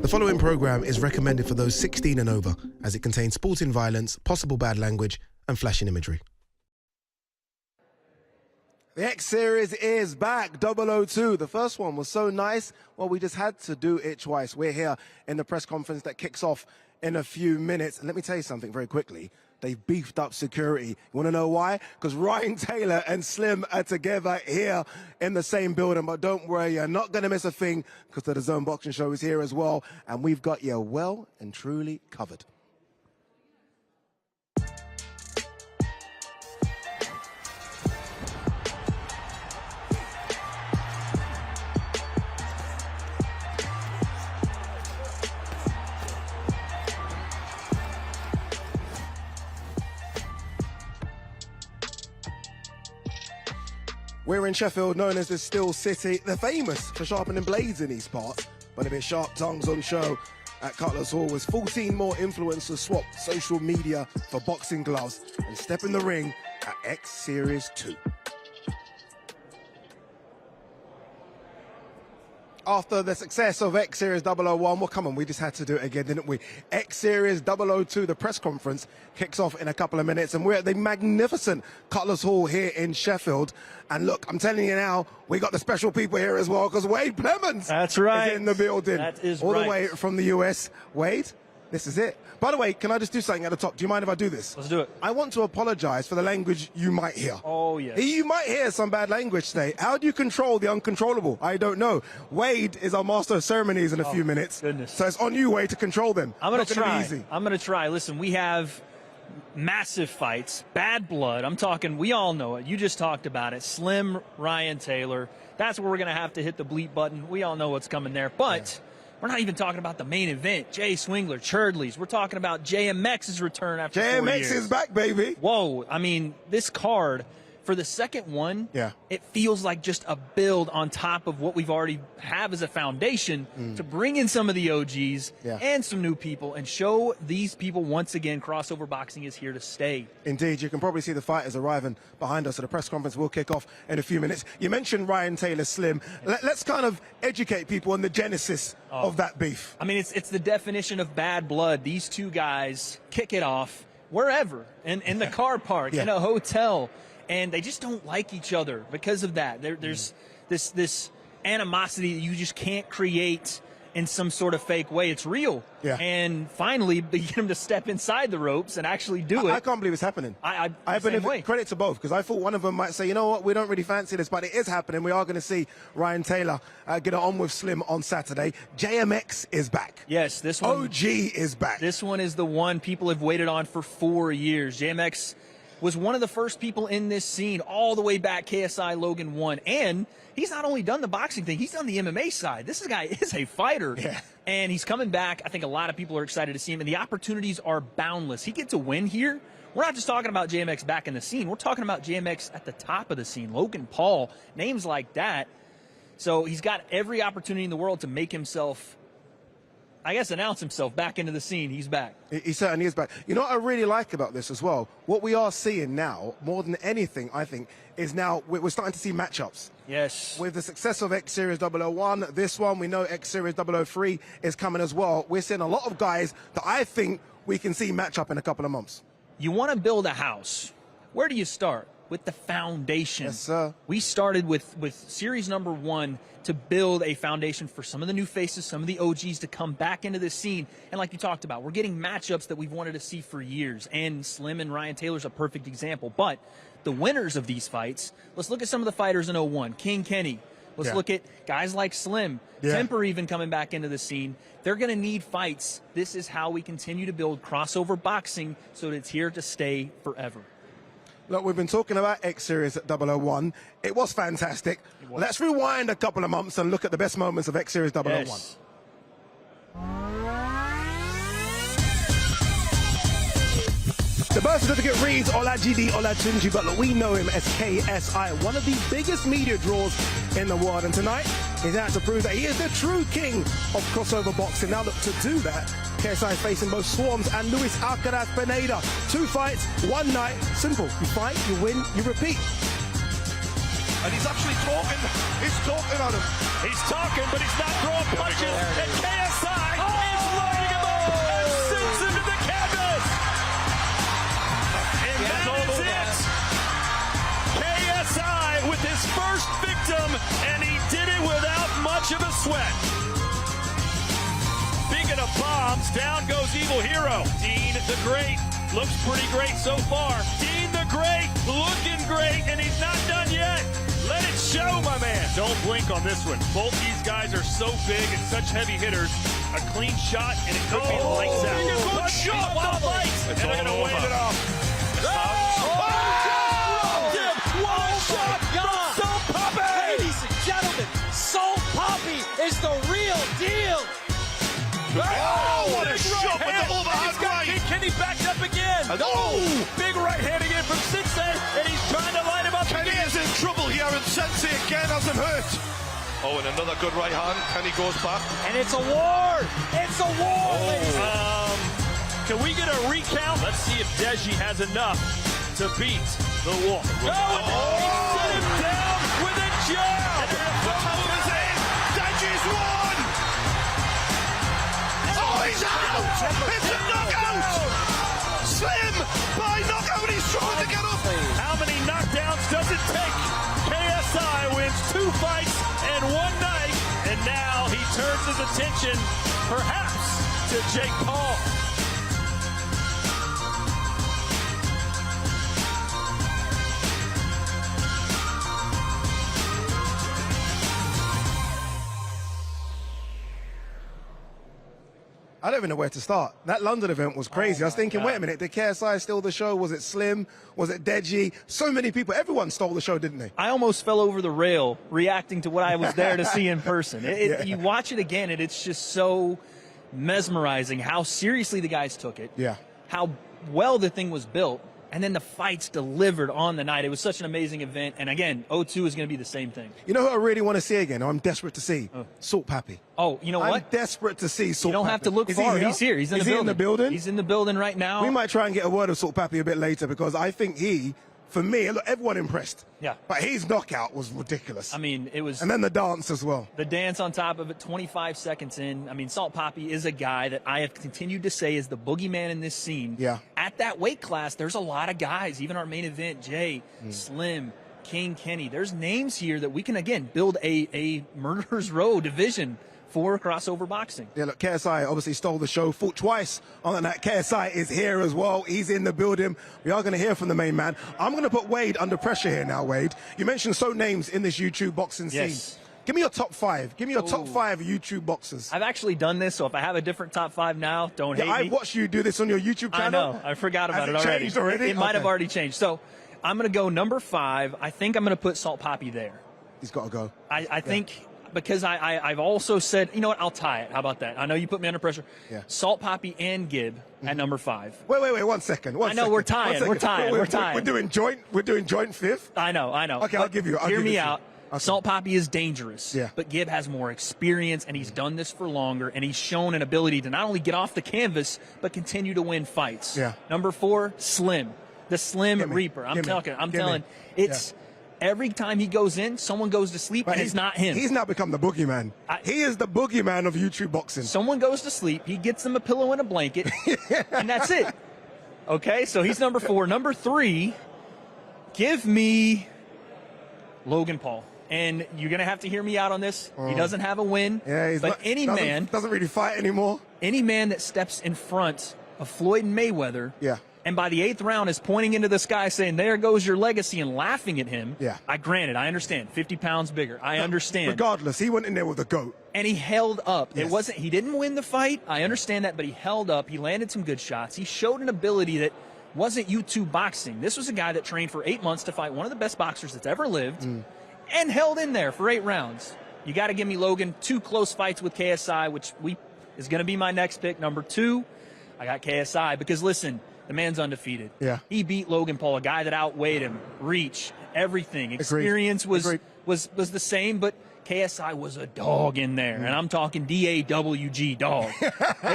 The following program is recommended for those 16 and over, as it contains sporting violence, possible bad language, and flashing imagery. The X Series is back, 002. The first one was so nice, well, we just had to do it twice. We're here in the press conference that kicks off in a few minutes. And let me tell you something very quickly. They've beefed up security. You want to know why? Because Ryan Taylor and Slim are together here in the same building. But don't worry, you're not going to miss a thing, because the Dazn Boxing Show is here as well. And we've got you well and truly covered. We're in Sheffield, known as the Steel City. They're famous for sharpening blades in these parts, but a bit sharp tongues on show at Cutler's Hall as 14 more influencers swap social media for boxing gloves and step in the ring at X Series 2. After the success of X Series 001, well, come on, we just had to do it again, didn't we? X Series 002, the press conference, kicks off in a couple of minutes, and we're at the magnificent Cutler's Hall here in Sheffield. And look, I'm telling you now, we got the special people here as well, because Wade Plemons is in the building. That is all right. the way from the US. Wade, this is it. By the way, can I just do something at the top? Do you mind if I do this? Let's do it. I want to apologize for the language you might hear. Oh, yes. You might hear some bad language today. How do you control the uncontrollable? I don't know. Wade is our master of ceremonies in a few minutes. Goodness. So it's on you, Wade, to control them. I'm going to try. Easy. I'm going to try. Listen, we have massive fights, bad blood. I'm talking, we all know it. You just talked about it. Slim, Ryan Taylor. That's where we're going to have to hit the bleep button. We all know what's coming there. But we're not even talking about the main event. Jay Swingler, Cherdleys. We're talking about JMX's return after 4 years. JMX is back, baby. Whoa. I mean, this card, for the second one, it feels like just a build on top of what we've already have as a foundation to bring in some of the OGs and some new people and show these people once again crossover boxing is here to stay. Indeed, you can probably see the fighters arriving behind us, so the press conference will kick off in a few minutes. You mentioned Ryan Taylor, Slim. Let's kind of educate people on the genesis of that beef. I mean, it's the definition of bad blood. These two guys kick it off wherever, in the car park, in a hotel. And they just don't like each other because of that. There's this animosity that you just can't create in some sort of fake way. It's real. And finally, they get him to step inside the ropes and actually do it. I can't believe it's happening. I believe credit to both, because I thought one of them might say, you know what, we don't really fancy this, but it is happening. We are going to see Ryan Taylor get it on with Slim on Saturday. JMX is back. Yes, this one. OG is back. This one is the one people have waited on for 4 years. JMX was one of the first people in this scene all the way back, KSI Logan 1. And he's not only done the boxing thing, he's done the MMA side. This guy is a fighter. And he's coming back. I think a lot of people are excited to see him, and the opportunities are boundless. He gets a win here. We're not just talking about JMX back in the scene. We're talking about JMX at the top of the scene. Logan Paul, names like that. So he's got every opportunity in the world to make himself, I guess, announce himself back into the scene. He's back. He certainly is back. You know what I really like about this as well? What we are seeing now, more than anything, I think, is now we're starting to see matchups. Yes. With the success of X Series 001, this one, we know X Series 003 is coming as well. We're seeing a lot of guys that I think we can see match up in a couple of months. You want to build a house. Where do you start? With the foundation. Yes, sir. We started with series number 1 to build a foundation for some of the new faces, some of the OGs to come back into this scene. And like you talked about, we're getting matchups that we've wanted to see for years. And Slim and Ryan Taylor's a perfect example. But the winners of these fights, let's look at some of the fighters in 01. King Kenny. Let's look at guys like Slim. Temper even coming back into the scene. They're going to need fights. This is how we continue to build crossover boxing so that it's here to stay forever. Look, we've been talking about X Series 001. It was fantastic. Let's rewind a couple of months and look at the best moments of X Series 001. Yes. The birth certificate reads Olajide Olatunji, but look, we know him as KSI, one of the biggest media draws in the world. And tonight, he's out to prove that he is the true king of crossover boxing. Now, look, to do that, KSI is facing both Swarms and Luis Alcaraz Pineda. 2 fights, 1 night. Simple. You fight, you win, you repeat. And he's actually talking. He's talking at him. He's talking, but he's not throwing punches. And KSI inch of a sweat. Speaking of bombs, down goes Evil Hero. Dean the Great looks pretty great so far. Dean the Great looking great, and he's not done yet. Let it show, my man. Don't blink on this one. Both these guys are so big and such heavy hitters. A clean shot, and it could be lights out. Good shot, wild lights. And they're going to wave it off. One shot gone. Salt Poppy. Ladies and gentlemen, Salt Poppy is the real deal. Oh, what a shot with the overhand right. Kenny backed up again. Big right hand again from Sensei, and he's trying to light him up Kenny again. is in trouble here, and Sensei again has him hurt. Oh, and another good right hand. Kenny goes back. And it's a war. It's a war, ladies. Can we get a recount? Let's see if Deji has enough to beat the Wolf. No, he set him down with a jab. The power is in. Deji's won. Oh, he's out. It's a knockout. Slim by knockout. He's trying to get up. How many knockdowns does it take? KSI wins 2 fights and 1 night, and now he turns his attention, perhaps, to Jake Paul. I don't even know where to start. That London event was crazy. I was thinking, wait a minute, did KSI steal the show? Was it Slim? Was it Deji? So many people. Everyone stole the show, didn't they? I almost fell over the rail reacting to what I was there to see in person. You watch it again, and it's just so mesmerizing how seriously the guys took it. Yeah. How well the thing was built. And then the fights delivered on the night. It was such an amazing event. And again, 0-2 is going to be the same thing. You know who I really want to see again? I'm desperate to see? Salt Pappy. Oh, you know I'm what? desperate to see Salt You don't Pappy. have to look Is far. He He's here. He's in Is the he building. in the building? He's in the building right now. We might try and get a word of Salt Pappy a bit later because I think he, for me, look, everyone impressed. Yeah. But his knockout was ridiculous. I mean, it was... And then the dance as well. The dance on top of it, 25 seconds in. I mean, Salt Poppy is a guy that I have continued to say is the boogeyman in this scene. Yeah. At that weight class, there's a lot of guys, even our main event, Jay, Slim, King, Kenny. There's names here that we can, again, build a Murderer's Row division for crossover boxing. Yeah, look, KSI obviously stole the show, fought twice on the night. KSI is here as well. He's in the building. We are going to hear from the main man. I'm going to put Wade under pressure here now, Wade. You mentioned so names in this YouTube boxing scene. Yes. Give me your top 5. Give me your top 5 YouTube boxers. I've actually done this, so if I have a different top 5 now, don't hate me. I watched you do this on your YouTube channel. I know. I forgot about Has it it already. changed already? It might have Okay. already changed. So I'm going to go number 5. I think I'm going to put Salt Poppy there. He's got to go. I think because I've also said, you know what, I'll tie it. How about that? I know you put me under pressure. Yeah. Salt Poppy and Gibb at number 5. Wait, 1 second. I know, we're tying. We're tying. We're tying. We're doing joint 5th. I know. Okay, I'll give you. Hear me it to out. you. Okay. Salt Poppy is dangerous, Yeah. but Gibb has more experience, and he's done this for longer, and he's shown an ability to not only get off the canvas, but continue to win fights. Yeah. Number 4, Slim. The Slim Gimme. Reaper. I'm Gimme. telling. It's every time he goes in, someone goes to sleep, But and it's not him. He's now become the boogeyman. He is the boogeyman of YouTube boxing. Someone goes to sleep, he gets them a pillow and a blanket, and that's it. Okay, so he's number 4. Number 3, give me Logan Paul. And you're going to have to hear me out on this. He doesn't have a win. Yeah, he's but not, any man doesn't really fight anymore. Any man that steps in front of Floyd Mayweather, Yeah. and by the 8th round is pointing into the sky saying, there goes your legacy, and laughing at him. Yeah. I understand, 50 pounds bigger. I understand. Regardless, he went in there with a goat. And he held up. Yes. It wasn't, he didn't win the fight. I understand that, but he held up. He landed some good shots. He showed an ability that wasn't YouTube boxing. This was a guy that trained for 8 months to fight one of the best boxers that's ever lived. And held in there for 8 rounds. You got to give me Logan. 2 close fights with KSI, which is going to be my next pick. Number 2, I got KSI because, listen, the man's undefeated. Yeah. He beat Logan Paul, a guy that outweighed him, reach, everything. Experience was the same, but KSI was a dog in there. And I'm talking D-A-W-G, dog.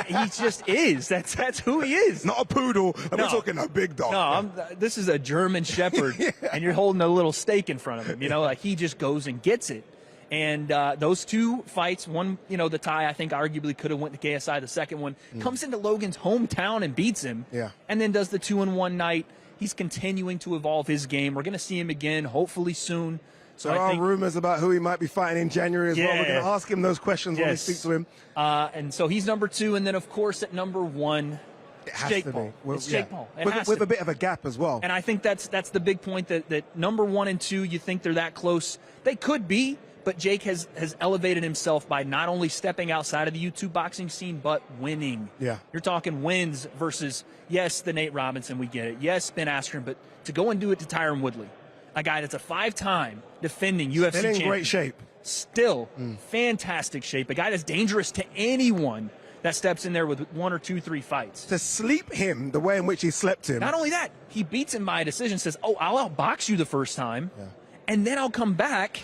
He just is. That's who he is. Not a poodle. We're No. talking a big dog. No, this is a German Shepherd, and you're holding a little steak in front of him. You know, like he just goes and gets it. And those 2 fights, one, the tie I think arguably could have went to KSI. The second one comes into Logan's hometown and beats him. Yeah. And then does the 2-in-1 night. He's continuing to evolve his game. We're going to see him again, hopefully soon. So there I are think, rumors about who he might be fighting in January as well. We're going to ask him those questions when we speak to him. And so he's number 2, and then of course at number 1, it's Jake Paul. It's Jake Paul. With a bit of a gap as well. And I think that's the big point that number 1 and 2, you think they're that close. They could be, but Jake has elevated himself by not only stepping outside of the YouTube boxing scene, but winning. Yeah. You're talking wins versus, yes, the Nate Robinson, we get it. Yes, Ben Askren, but to go and do it to Tyron Woodley, a guy that's a 5-time defending UFC champion. In great shape. Still fantastic shape. A guy that's dangerous to anyone that steps in there with 1 or 2, 3 fights. To sleep him the way in which he slept him. Not only that, he beats him by a decision, says, oh, I'll outbox you the first time, and then I'll come back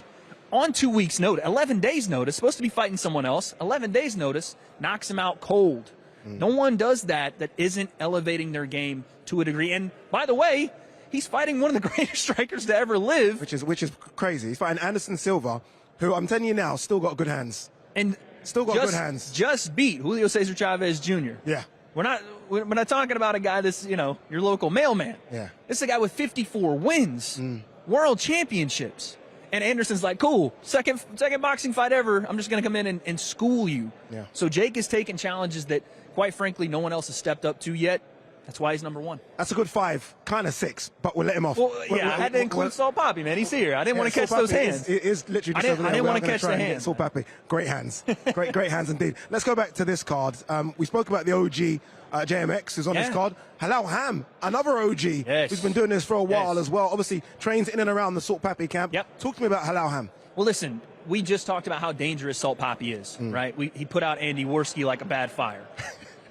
on 2 weeks' notice, 11 days' notice, supposed to be fighting someone else, 11 days' notice, knocks him out cold. No one does that isn't elevating their game to a degree. And by the way, he's fighting one of the greatest strikers to ever live. Which is crazy. He's fighting Anderson Silva, who I'm telling you now, still got good hands. And still got good hands. Just beat Julio Cesar Chavez Jr. Yeah. We're not talking about a guy that's, your local mailman. Yeah. This is a guy with 54 wins, world championships. And Anderson's like, cool, second boxing fight ever. I'm just going to come in and school you. Yeah. So Jake is taking challenges that, quite frankly, no one else has stepped up to yet. That's why he's number 1. That's a good 5, kind of 6, but we'll let him off. Well, I had to include Salt Papi, man. He's here. I didn't want to catch those hands. It is literally just over there. I didn't want to catch the hands. Salt Papi, great hands. great hands indeed. Let's go back to this card. We spoke about the OG JMX who's on this card. Halal Ham, another OG who's been doing this for a while as well. Obviously trains in and around the Salt Papi camp. Talk to me about Halal Ham. Well, listen, we just talked about how dangerous Salt Papi is, right? He put out Andy Worski like a bad fire.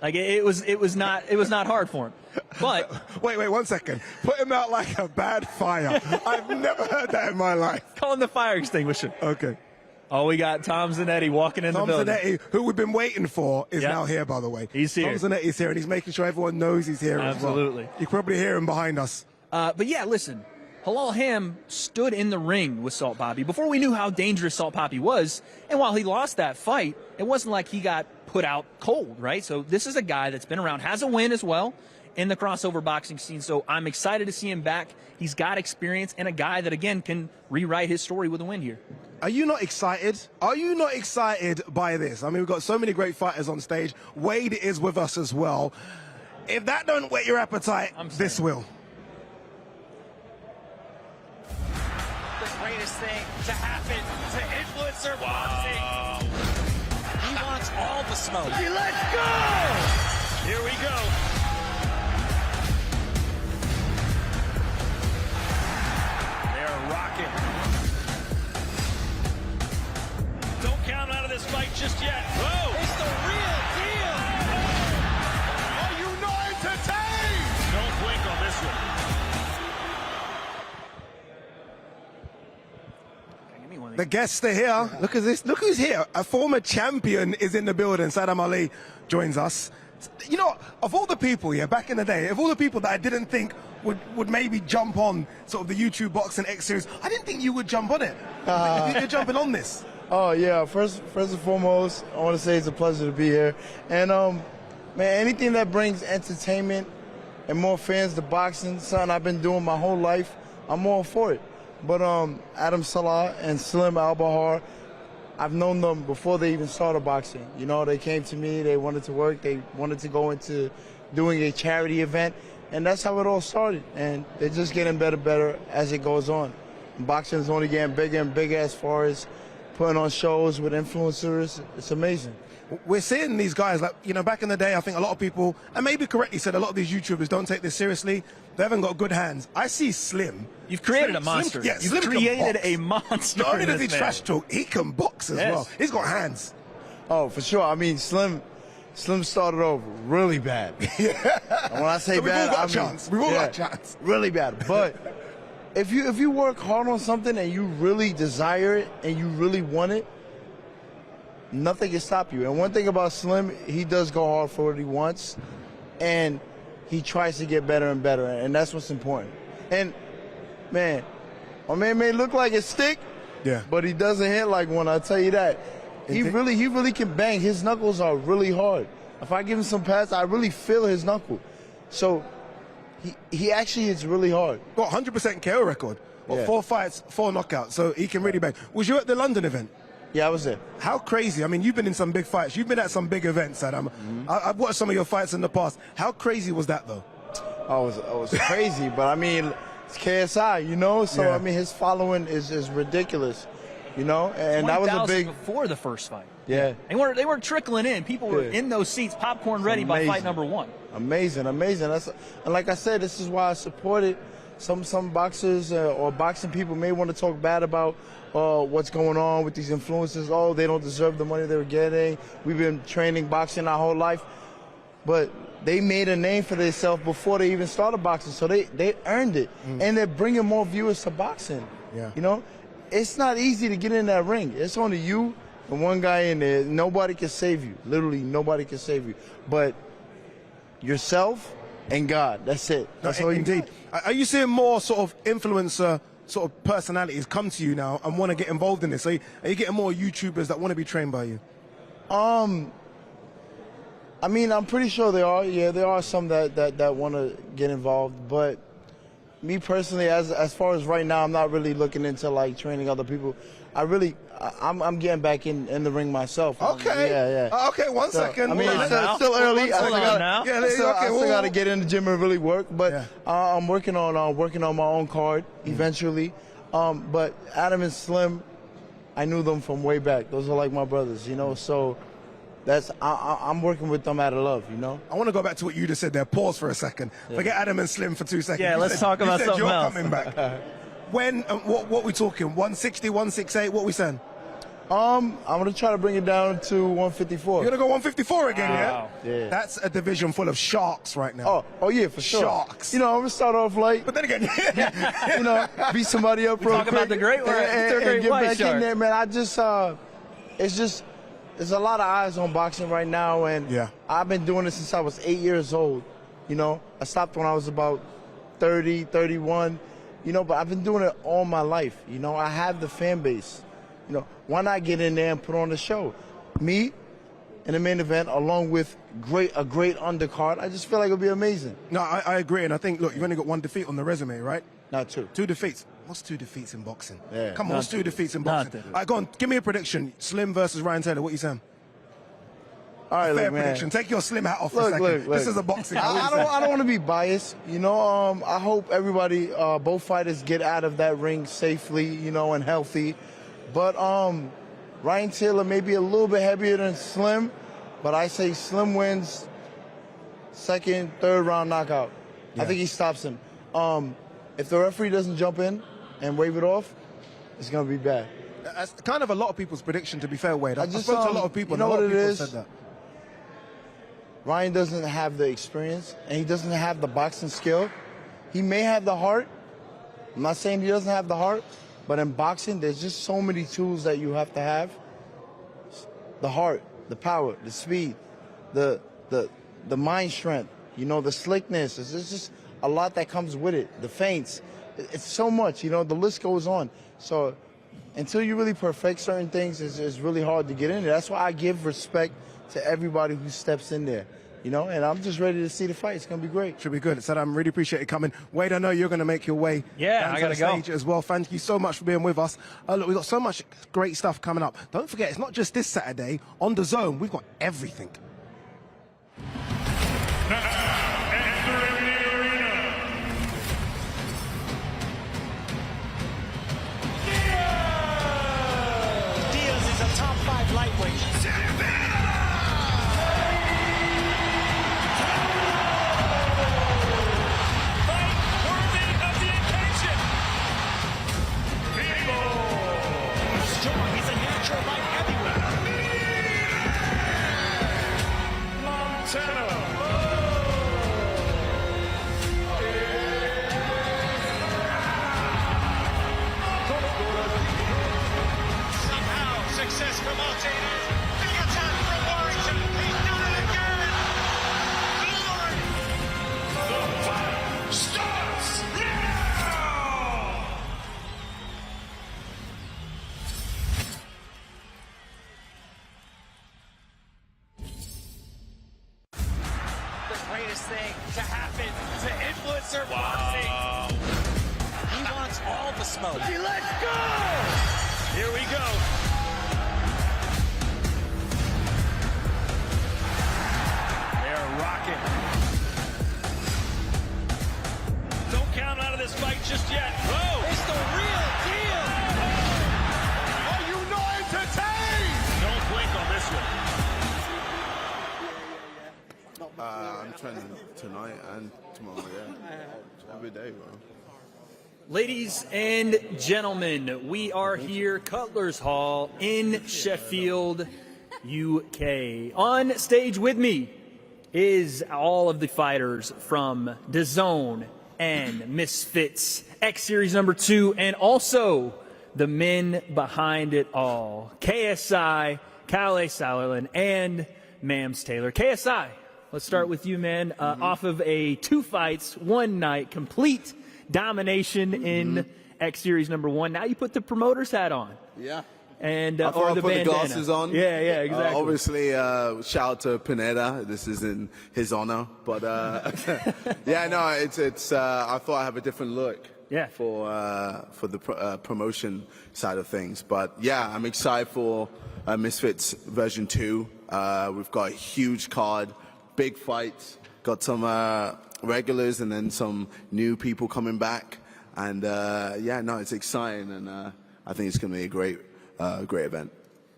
Like it was not hard for him. But wait 1 second. Put him out like a bad fire. I've never heard that in my life. Call him the fire extinguisher. Okay. Oh, we got Tom Zanetti walking in the building. Tom Zanetti, who we've been waiting for, is now here, by the way. He's here. Tom Zanetti's here, and he's making sure everyone knows he's here as well. Absolutely. You can probably hear him behind us. But yeah, listen, Halal Ham stood in the ring with Salt Papi before we knew how dangerous Salt Papi was. And while he lost that fight, it wasn't like he got put out cold, right? So this is a guy that's been around, has a win as well in the crossover boxing scene. So I'm excited to see him back. He's got experience and a guy that, again, can rewrite his story with a win here. Are you not excited? Are you not excited by this? I mean, we've got so many great fighters on stage. Wade is with us as well. If that don't whet your appetite, this will. The greatest thing to happen to influencer boxing. He wants all the smoke. Let's go! Here we go. They're rocking. Don't count out of this fight just yet. Whoa! It's the real deal. Are you not entertained? Don't blink on this one. The guests are here. Look at this. Look who's here. A former champion is in the building. Saddam Ali joins us. You know, of all the people, back in the day, of all the people that I didn't think would maybe jump on sort of the YouTube Boxing X series, I didn't think you would jump on it. You're jumping on this. Oh yeah, first and foremost, I want to say it's a pleasure to be here. And man, anything that brings entertainment and more fans to boxing, something I've been doing my whole life, I'm all for it. But Adam Salah and Slim Al-Bahar, I've known them before they even started boxing. You know, they came to me, they wanted to work, they wanted to go into doing a charity event, and that's how it all started. And they're just getting better as it goes on. Boxing is only getting bigger and bigger as far as putting on shows with influencers. It's amazing. We're seeing these guys, like, back in the day, I think a lot of people, and maybe correctly said, a lot of these YouTubers don't take this seriously. They haven't got good hands. I see Slim. You've created a monster. You've created a monster. Not only does he trash talk, he can box as well. He's got hands. Oh, for sure. I mean, Slim started off really bad. And when I say so bad, I mean, we've all got a chance. Really bad. But if you work hard on something and you really desire it and you really want it, nothing can stop you. And one thing about Slim, he does go hard for what he wants, and he tries to get better and better, and that's what's important. And man, my man may look like a stick, but he doesn't hit like one. I'll tell you that. He really can bang. His knuckles are really hard. If I give him some pads, I really feel his knuckle. So he actually hits really hard. Got 100% KO record. Well, Yeah. 4 fights, 4 knockouts, so he can really bang. Was you at the London event? Yeah, I was there. How crazy? I mean, you've been in some big fights. You've been at some big events, Adam. I've watched some of your fights in the past. How crazy was that, though? Oh, it was crazy, but I mean, it's KSI, you know? So, Yeah. I mean, his following is ridiculous, you know? And that was a 20,000 big, before the first fight. yeah. They weren't trickling in. People were Yeah. in those seats, popcorn ready by fight Amazing. number 1. Amazing. And like I said, this is why I supported some boxers or boxing people may want to talk bad about what's going on with these influencers. Oh, they don't deserve the money they're getting. We've been training boxing our whole life. But they made a name for themselves before they even started boxing, so they earned it. And they're bringing more viewers to boxing. Yeah. You know, it's not easy to get in that ring. It's only you and one guy in there. Nobody can save you. Literally, nobody can save you. But yourself and God, that's it. That's all you Indeed. got. Are you seeing more sort of influencer sort of personalities come to you now and want to get involved in this? Are you getting more YouTubers that want to be trained by you? I mean, I'm pretty sure there are. Yeah, there are some that want to get involved. But me personally, as far as right now, I'm not really looking into like training other people. I'm getting back in the ring myself. Okay. Yeah. Okay, one second. I mean, Hold on it's now. still early. Hold on now. Yeah, I still okay, got to get in the gym and really work. But Yeah. I'm working on my own card eventually. But Adam and Slim, I knew them from way back. Those are like my brothers, you know. So I'm working with them out of love, you know. I want to go back to what you just said there. Pause for a second. Forget Adam and Slim for 2 seconds. Yeah, You let's said- talk about you said something you're else. coming back. When? What we talking? 160, 168? What we saying? I'm gonna try to bring it down to 154. You're gonna go 154 again, Wow. Yeah. That's a division full of sharks right now. Oh yeah, for sure. Sharks. You know, I'm gonna start off light. But then again, You know, beat somebody up real talk quick. about the great one. They're great get white back shark. in there, man. There's a lot of eyes on boxing right now, and Yeah. I've been doing this since I was 8 years old. You know, I stopped when I was about 30, 31. You know, but I've been doing it all my life. You know, I have the fan base. You know, why not get in there and put on the show? Me in the main event, along with a great undercard. I just feel like it'll be amazing. no, I agree, and I think look, you've only got 1 defeat on the resume, right? Not two. 2 defeats. What's 2 defeats in boxing? Yeah. Come on, what's 2 defeats in boxing? Nothing. All right, go on, give me a prediction. Slim versus Ryan Taylor. What you saying? All right, Fair look, man. prediction. Take your Slim hat off for a Look, second. look. This is a boxing. I don't want to be biased, you know. I hope everybody, both fighters, get out of that ring safely, you know, and healthy. But Ryan Taylor may be a little bit heavier than Slim, but I say Slim wins second, third round knockout. I think he stops him. If the referee doesn't jump in and wave it off, it's gonna be bad. That's kind of a lot of people's prediction, to be fair, Wade. I just, spoke to a lot of people, you know and a lot what of it people is? said that. Ryan doesn't have the experience, and he doesn't have the boxing skill. He may have the heart. I'm not saying he doesn't have the heart, but in boxing, there's just so many tools that you have to have. The heart, the power, the speed, the mind strength, you know, the slickness. There's just a lot that comes with it. The feints. It's so much, you know, the list goes on. So until you really perfect certain things, it's really hard to get in there. That's why I give respect to everybody who steps in there, you know, and I'm just ready to see the fight. It's going to be great. Should be good. Saddam, really appreciate it coming. Wade, I know you're going to make your way Yeah, down I to gotta the go. stage as well. Thank you so much for being with us. Look, we've got so much great stuff coming up. Don't forget, it's not just this Saturday. On Dazn, we've got everything. Diaz is a top 5 lightweight. Fight worthy of the occasion. Strong, he's a natural light heavyweight. Montana. Somehow, success for Montana. Big attack from Warrington. He's done it again. Lord. The fight starts now. The greatest thing to happen to influencer boxing. He wants all the smoke. Let's go! Here we go. They're rocking. Don't count out of this fight just yet. Whoa! It's the real deal. Are you not entertained? Don't blink on this one. I'm training tonight and tomorrow, yeah. Every day, bro. Ladies and gentlemen, we are here, Cutler's Hall in Sheffield, UK. On stage with me is all of the fighters from Dazn and Misfits, X Series number 2, and also the men behind it all, KSI, Kyle Sauerland, and Mams Taylor. KSI, let's start with you, man. Off of a 2 fights, 1 night, complete domination in X Series number 1. Now you put the promoter's hat on. Yeah. And I or the put the bandana. glasses on. Yeah, exactly. Obviously, shout out to Pineda. This is in his honor. But yeah, no, it's. I thought I have a different look. Yeah. For the promotion side of things. But yeah, I'm excited for Misfits version 2. We've got a huge card, big fights. Got some regulars and then some new people coming back. And yeah, no, it's exciting, and I think it's going to be a great event.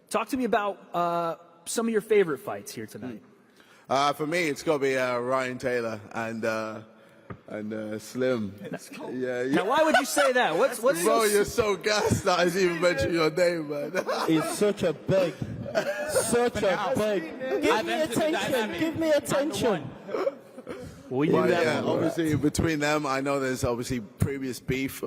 Talk to me about some of your favorite fights here tonight. For me, it's got to be Ryan Taylor and Slim. Yeah. Now, why would you say that? What's Bro, you're so gassed that I didn't even mention your name, man. It's such a big. Give me attention. Give me attention. We knew that yeah, one. obviously between them, I know there's obviously previous beef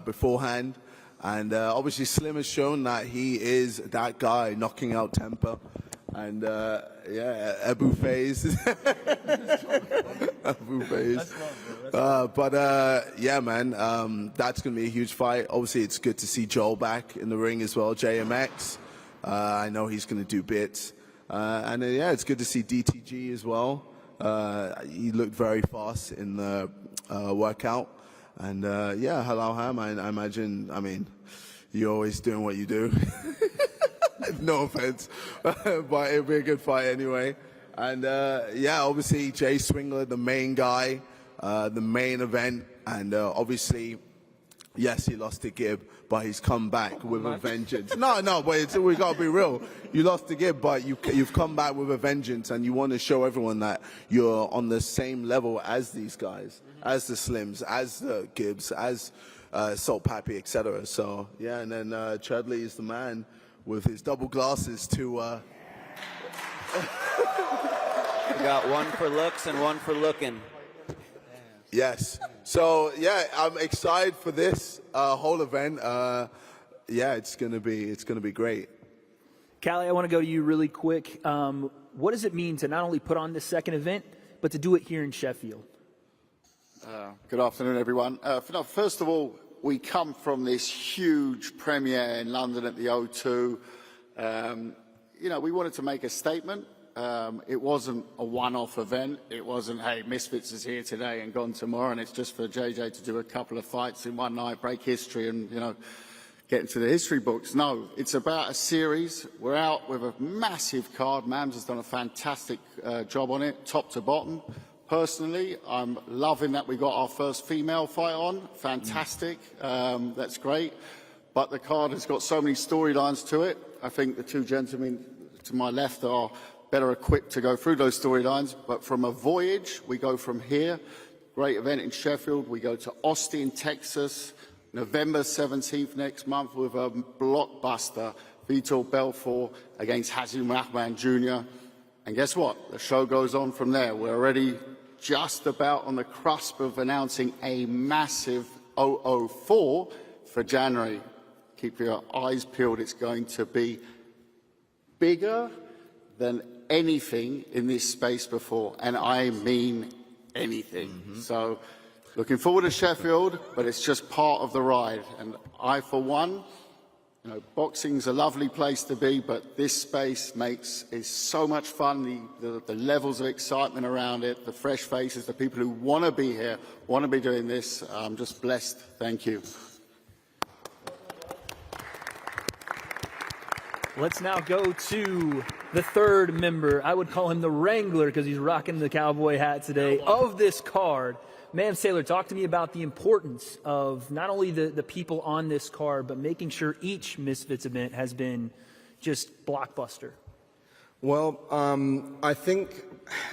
beforehand, and obviously Slim has shown that he is that guy knocking out temper, and yeah, Abu Faze. Abu Faze. But yeah, man, that's gonna be a huge fight. Obviously, it's good to see Joel back in the ring as well. JMX, I know he's gonna do bits, and yeah, it's good to see DTG as well. He looked very fast in the workout. And yeah, Halal Ham, I imagine, I mean, you're always doing what you do. No offense. But it'll be a good fight anyway. And yeah, obviously, Jay Swingler, the main guy, the main event. And obviously, yes, he lost to Gibb, but he's come back with a vengeance. No, but we got to be real. You lost to Gibb, but you've come back with a vengeance, and you want to show everyone that you're on the same level as these guys, as the Slims, as the Gibbs, as Salt Pappy, etc. So, yeah, and then Cherdleys is the man with his double glasses to... We got one for looks and one for looking. Yes. So yeah, I'm excited for this whole event. Yeah, it's gonna be great. Callie, I want to go to you really quick. What does it mean to not only put on this second event, but to do it here in Sheffield? Good afternoon, everyone. First of all, we come from this huge premiere in London at the O2. You know, we wanted to make a statement. It wasn't a one-off event. It wasn't, hey, Misfits is here today and gone tomorrow, and it's just for JJ to do a couple of fights in one night, break history, and, you know, get into the history books. No, it's about a series. We're out with a massive card. Mams has done a fantastic job on it, top to bottom. Personally, I'm loving that we got our first female fight on. Fantastic. That's great. But the card has got so many storylines to it. I think the two gentlemen to my left are better equipped to go through those storylines. But from a voyage, we go from here, great event in Sheffield. We go to Austin, Texas, November 17th next month with a blockbuster, Vitor Belfort against Hazim Rahman Jr. And guess what? The show goes on from there. We're already just about on the cusp of announcing a massive 004 for January. Keep your eyes peeled. It's going to be bigger than anything in this space before, and I mean anything. So looking forward to Sheffield, but it's just part of the ride. And I, for one, You know, boxing's a lovely place to be, but this space is so much fun. The levels of excitement around it, the fresh faces, the people who want to be here, want to be doing this. I'm just blessed. Thank you. Let's now go to the third member. I would call him the Wrangler because he's rocking the cowboy hat today of this card. Man, Sailor, talk to me about the importance of not only the people on this card, but making sure each Misfits event has been just blockbuster. Well, I think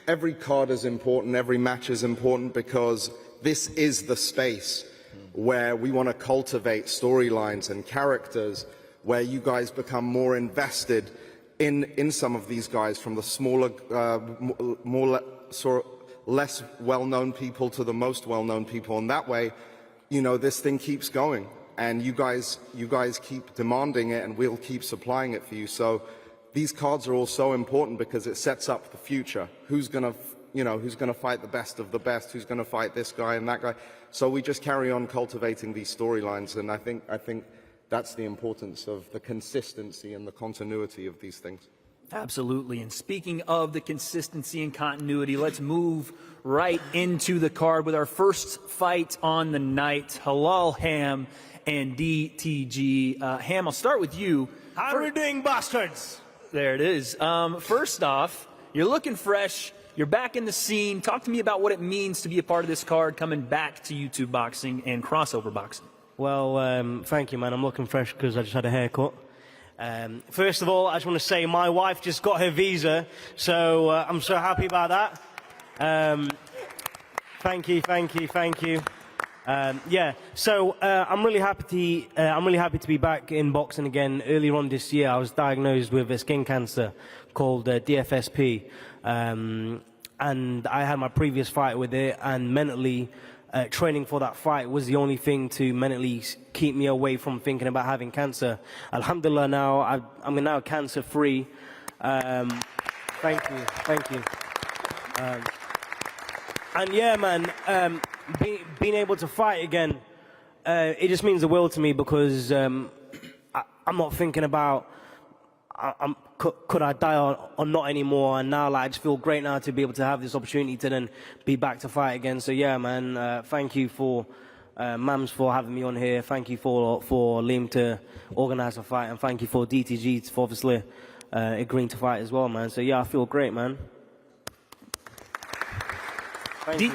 every card is important, every match is important, because this is the space where we want to cultivate storylines and characters, where you guys become more invested in some of these guys, from the smaller, less well-known people to the most well-known people, and that way, you know, this thing keeps going, and you guys keep demanding it, and we'll keep supplying it for you. So these cards are all so important because it sets up the future. Who's gonna fight the best of the best? Who's gonna fight this guy and that guy? So we just carry on cultivating these storylines, and I think that's the importance of the consistency and the continuity of these things. Absolutely. And speaking of the consistency and continuity, let's move right into the card with our first fight on the night, Halal Ham and DTG. Ham, I'll start with you. How are we doing, bastards? There it is. First off, you're looking fresh. You're back in the scene. Talk to me about what it means to be a part of this card coming back to YouTube boxing and crossover boxing. Well, thank you, man. I'm looking fresh because I just had a haircut. First of all, I just want to say my wife just got her visa, so I'm so happy about that. Thank you. Yeah, so I'm really happy to be back in boxing again. Earlier on this year, I was diagnosed with a skin cancer called DFSP, and I had my previous fight with it, and mentally. Training for that fight was the only thing to mentally keep me away from thinking about having cancer. Alhamdulillah, now I'm now cancer-free. Thank you. And yeah, man, being able to fight again, it just means the world to me, because I'm not thinking about could I die or not anymore, and now I just feel great now to be able to have this opportunity to then be back to fight again. So yeah, man, thank you for Mams for having me on here. Thank you for Liam to organise a fight, and thank you for DTG for obviously agreeing to fight as well, man. So yeah, I feel great, man. Thank you.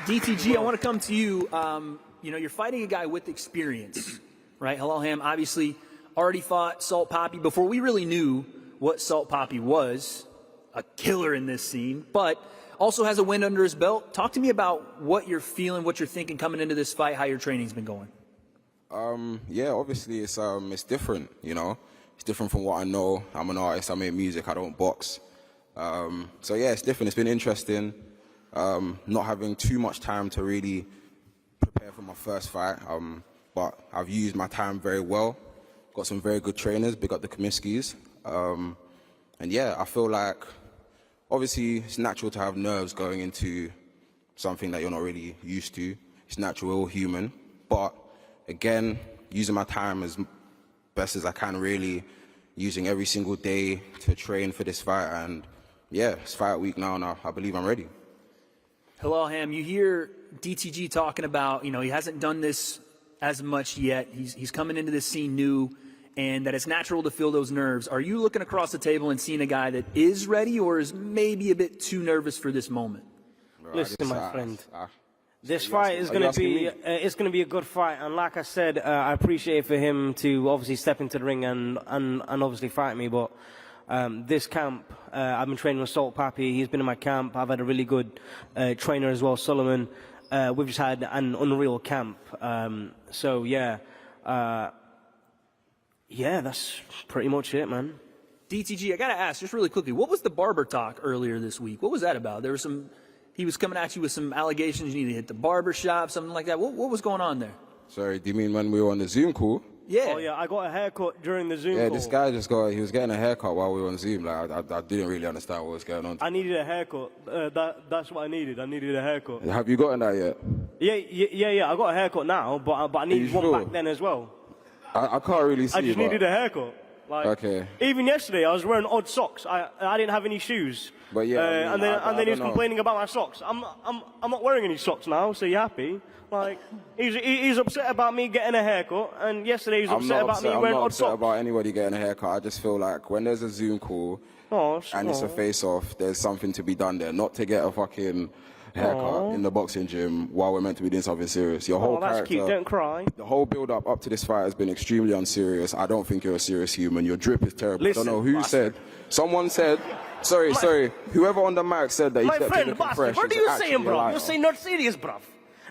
DTG, I want to come to you. You know, you're fighting a guy with experience, right? Halal Ham obviously already fought Salt Poppy before we really knew what Salt Poppy was, a killer in this scene, but also has a win under his belt. Talk to me about what you're feeling, what you're thinking coming into this fight, how your training's been going. Yeah, obviously it's different, you know. It's different from what I know. I'm an artist, I make music, I don't box. So yeah, it's different. It's been interesting. Not having too much time to really prepare for my first fight, but I've used my time very well. Got some very good trainers, big up the Comiskis. And yeah, I feel like obviously it's natural to have nerves going into something that you're not really used to. It's natural, we're all human. But again, using my time as best as I can, really using every single day to train for this fight. And yeah, it's fight week now, and I believe I'm ready. Halal Ham, you hear DTG talking about, you know, he hasn't done this as much yet. He's coming into this scene new, and that it's natural to feel those nerves. Are you looking across the table and seeing a guy that is ready, or is maybe a bit too nervous for this moment? Listen, my friend, this fight is going to be it's going to be a good fight, and like I said, I appreciate for him to obviously step into the ring and obviously fight me. But this camp, I've been training with Salt Pappy. He's been in my camp. I've had a really good trainer as well, Solomon. We've just had an unreal camp. So yeah. Yeah, that's pretty much it, man. DTG, I got to ask, just really quickly, what was the barber talk earlier this week? What was that about? There was he was coming at you with some allegations. You need to hit the barber shop, something like that. What was going on there? Sorry, do you mean when we were on the Zoom call? Yeah. Oh, yeah, I got a haircut during the Zoom call. Yeah, this guy he was getting a haircut while we were on Zoom. Like, I didn't really understand what was going on. I needed a haircut. That's what I needed. I needed a haircut. Have you gotten that yet? Yeah, I got a haircut now, but I needed one back then as well. I can't really see. I just needed a haircut. Like, okay. Even yesterday, I was wearing odd socks. I didn't have any shoes. But yeah, I mean, and then he was complaining about my socks. I'm not wearing any socks now, so you happy? Like, he's upset about me getting a haircut, and yesterday he was upset about me wearing odd socks. I'm not upset about anybody getting a haircut. I just feel like when there's a Zoom call and it's a face-off, there's something to be done there. Not to get a fucking haircut in the boxing gym while we're meant to be doing something serious. Your whole that's character, cute. Don't cry. The whole build-up up to this fight has been extremely unserious. I don't think you're a serious human. Your drip is terrible. Listen, I don't know who said. Someone said. Sorry. Whoever on the mic said that he My stepped friend, in looking fresh. what are you saying, actually a bro? liar. You're saying not serious, bro.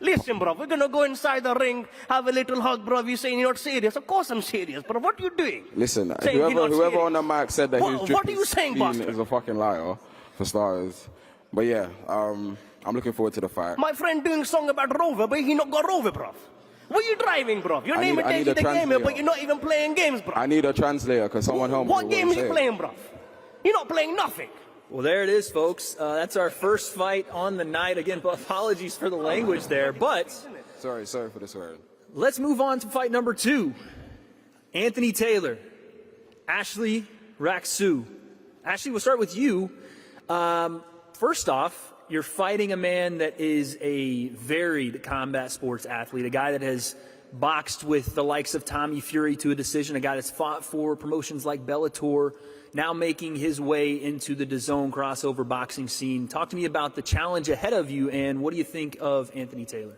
Listen, bro, we're gonna go inside the ring, have a little hug, bro. You're saying you're not serious. Of course I'm serious, bro. What are you doing? Listen, Saying you're not whoever serious. on the mic said that his drip What are you saying, clean bastard? is a fucking liar, for starters. But yeah, I'm looking forward to the fight. My friend doing a song about Rover, but he not got Rover, bro. What are you driving, bro? Your name is taking the game, but you're not even playing games, bro. I need a translator, because someone help me. What game are you playing, bro? You're not playing nothing. Well, there it is, folks. That's our first fight on the night. Again, apologies for the language there, but sorry for the swearing. Let's move on to fight number 2. Anthony Taylor, Ashley Raksu. Ashley, we'll start with you. First off, you're fighting a man that is a varied combat sports athlete, a guy that has boxed with the likes of Tommy Fury to a decision, a guy that's fought for promotions like Bellator, now making his way into the Dazn crossover boxing scene. Talk to me about the challenge ahead of you, and what do you think of Anthony Taylor?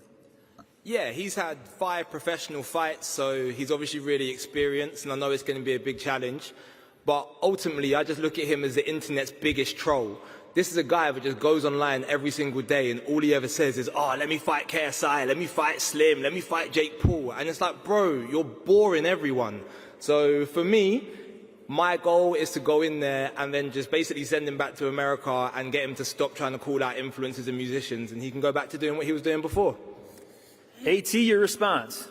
Yeah, he's had 5 professional fights, so he's obviously really experienced, and I know it's going to be a big challenge. But ultimately, I just look at him as the internet's biggest troll. This is a guy that just goes online every single day, and all he ever says is, oh, let me fight KSI, let me fight Slim, let me fight Jake Paul. And it's like, bro, you're boring everyone. So for me, my goal is to go in there and then just basically send him back to America and get him to stop trying to call out influencers and musicians, and he can go back to doing what he was doing before. AT, your response?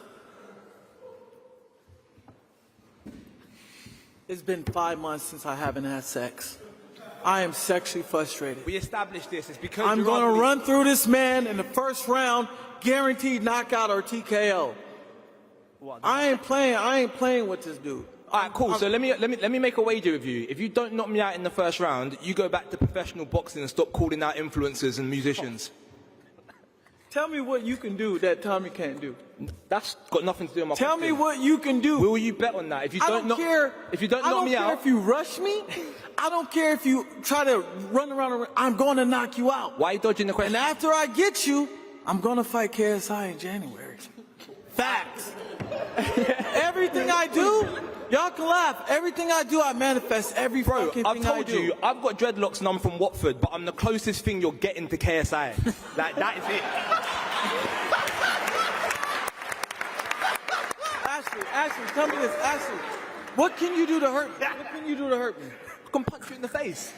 It's been 5 months since I haven't had sex. I am sexually frustrated. We established this. It's because I'm going to run through this man in the first round, guaranteed knockout or TKO. I ain't playing with this dude. All right, cool. So let me make a wager with you. If you don't knock me out in the first round, you go back to professional boxing and stop calling out influencers and musicians. Tell me what you can do that Tommy can't do. That's got nothing to do with my Tell me what you can do. Will you bet on that? If you don't knock me out. I don't care if you rush me. I don't care if you try to run around. I'm going to knock you out. Why are you dodging the question? And after I get you, I'm going to fight KSI in January. Facts. Everything I do, y'all can laugh. Everything I do, I manifest every fucking thing I do. I've told you, I've got dreadlocks and I'm from Watford, but I'm the closest thing you're getting to KSI. Like, that is it. Ashley, tell me this. Ashley, what can you do to hurt me? What can you do to hurt me? I can punch you in the face.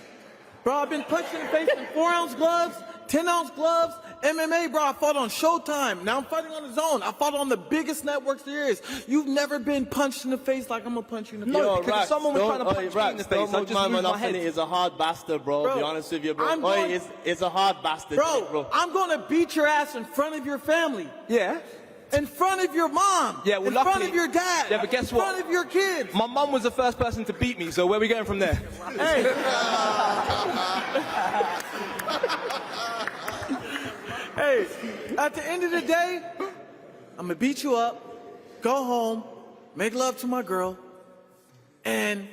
Bro, I've been punched in the face in 4-ounce gloves, 10-ounce gloves, MMA, bro. I fought on Showtime. Now I'm fighting on the Zone. I fought on the biggest networks there is. You've never been punched in the face like I'm gonna punch you in the face. No, because if someone was trying to punch me in the face, I'd just move my head. He's a hard bastard, bro. Be honest with you, bro. It's a hard bastard, bro. I'm gonna beat your ass in front of your family. Yeah. In front of your mom. Yeah, well, in front of your dad. Yeah, but guess what? In front of your kids. My mum was the first person to beat me, so where are we going from there? Hey. Hey, at the end of the day, I'm gonna beat you up, go home, make love to my girl, and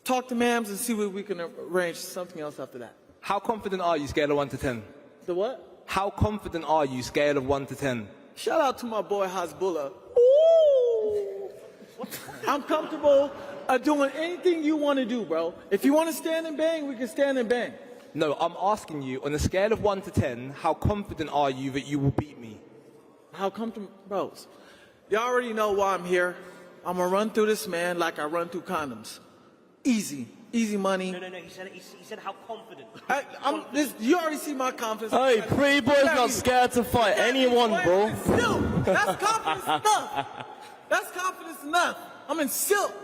talk to Mams and see what we can arrange something else after that. How confident are you, scale of 1 to 10? The what? How confident are you, scale of 1 to 10? Shout out to my boy Hasbullah. Ooh. I'm comfortable doing anything you want to do, bro. If you want to stand and bang, we can stand and bang. No, I'm asking you, on a scale of 1 to 10, how confident are you that you will beat me? How comfortable, bros? Y'all already know why I'm here. I'm gonna run through this man like I run through condoms. Easy money. No. He said how confident. You already see my confidence. Hey, pretty boy's not scared to fight anyone, bro. That's confidence enough. That's confidence enough. I'm in silk.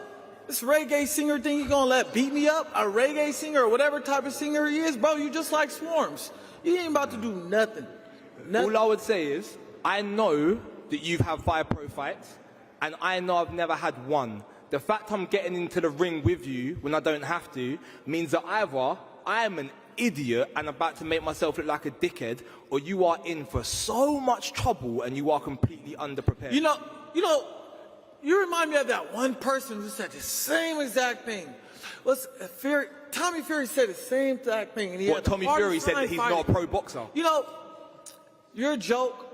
This reggae singer thing you gonna let beat me up? A reggae singer or whatever type of singer he is, bro, you just like Swarms. You ain't about to do nothing. All I would say is, I know that you've had 5 pro fights, and I know I've never had one. The fact I'm getting into the ring with you when I don't have to means that either I am an idiot and about to make myself look like a dickhead, or you are in for so much trouble and you are completely underprepared. You know, you remind me of that one person who said the same exact thing. Tommy Fury said the same exact thing. And he What, Tommy Fury said that he's not a pro boxer? You know, you're a joke.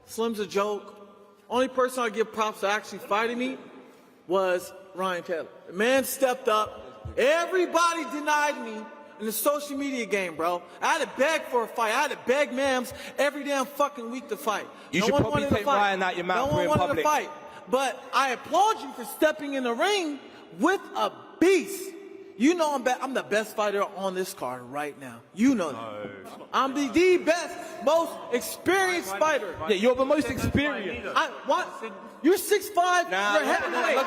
Slim's a joke. Only person I give props to actually fighting me was Ryan Taylor. The man stepped up. Everybody denied me in the social media game, bro. I had to beg for a fight. I had to beg mams every damn fucking week to fight. You should probably take Ryan out your mouth in public. No one wanted to fight. public. But I applaud you for stepping in the ring with a beast. You know I'm the best fighter on this card right now. You know that. I'm the best, most experienced fighter. Yeah, you're the most experienced. What? You're 6'5", you're heavyweight. Why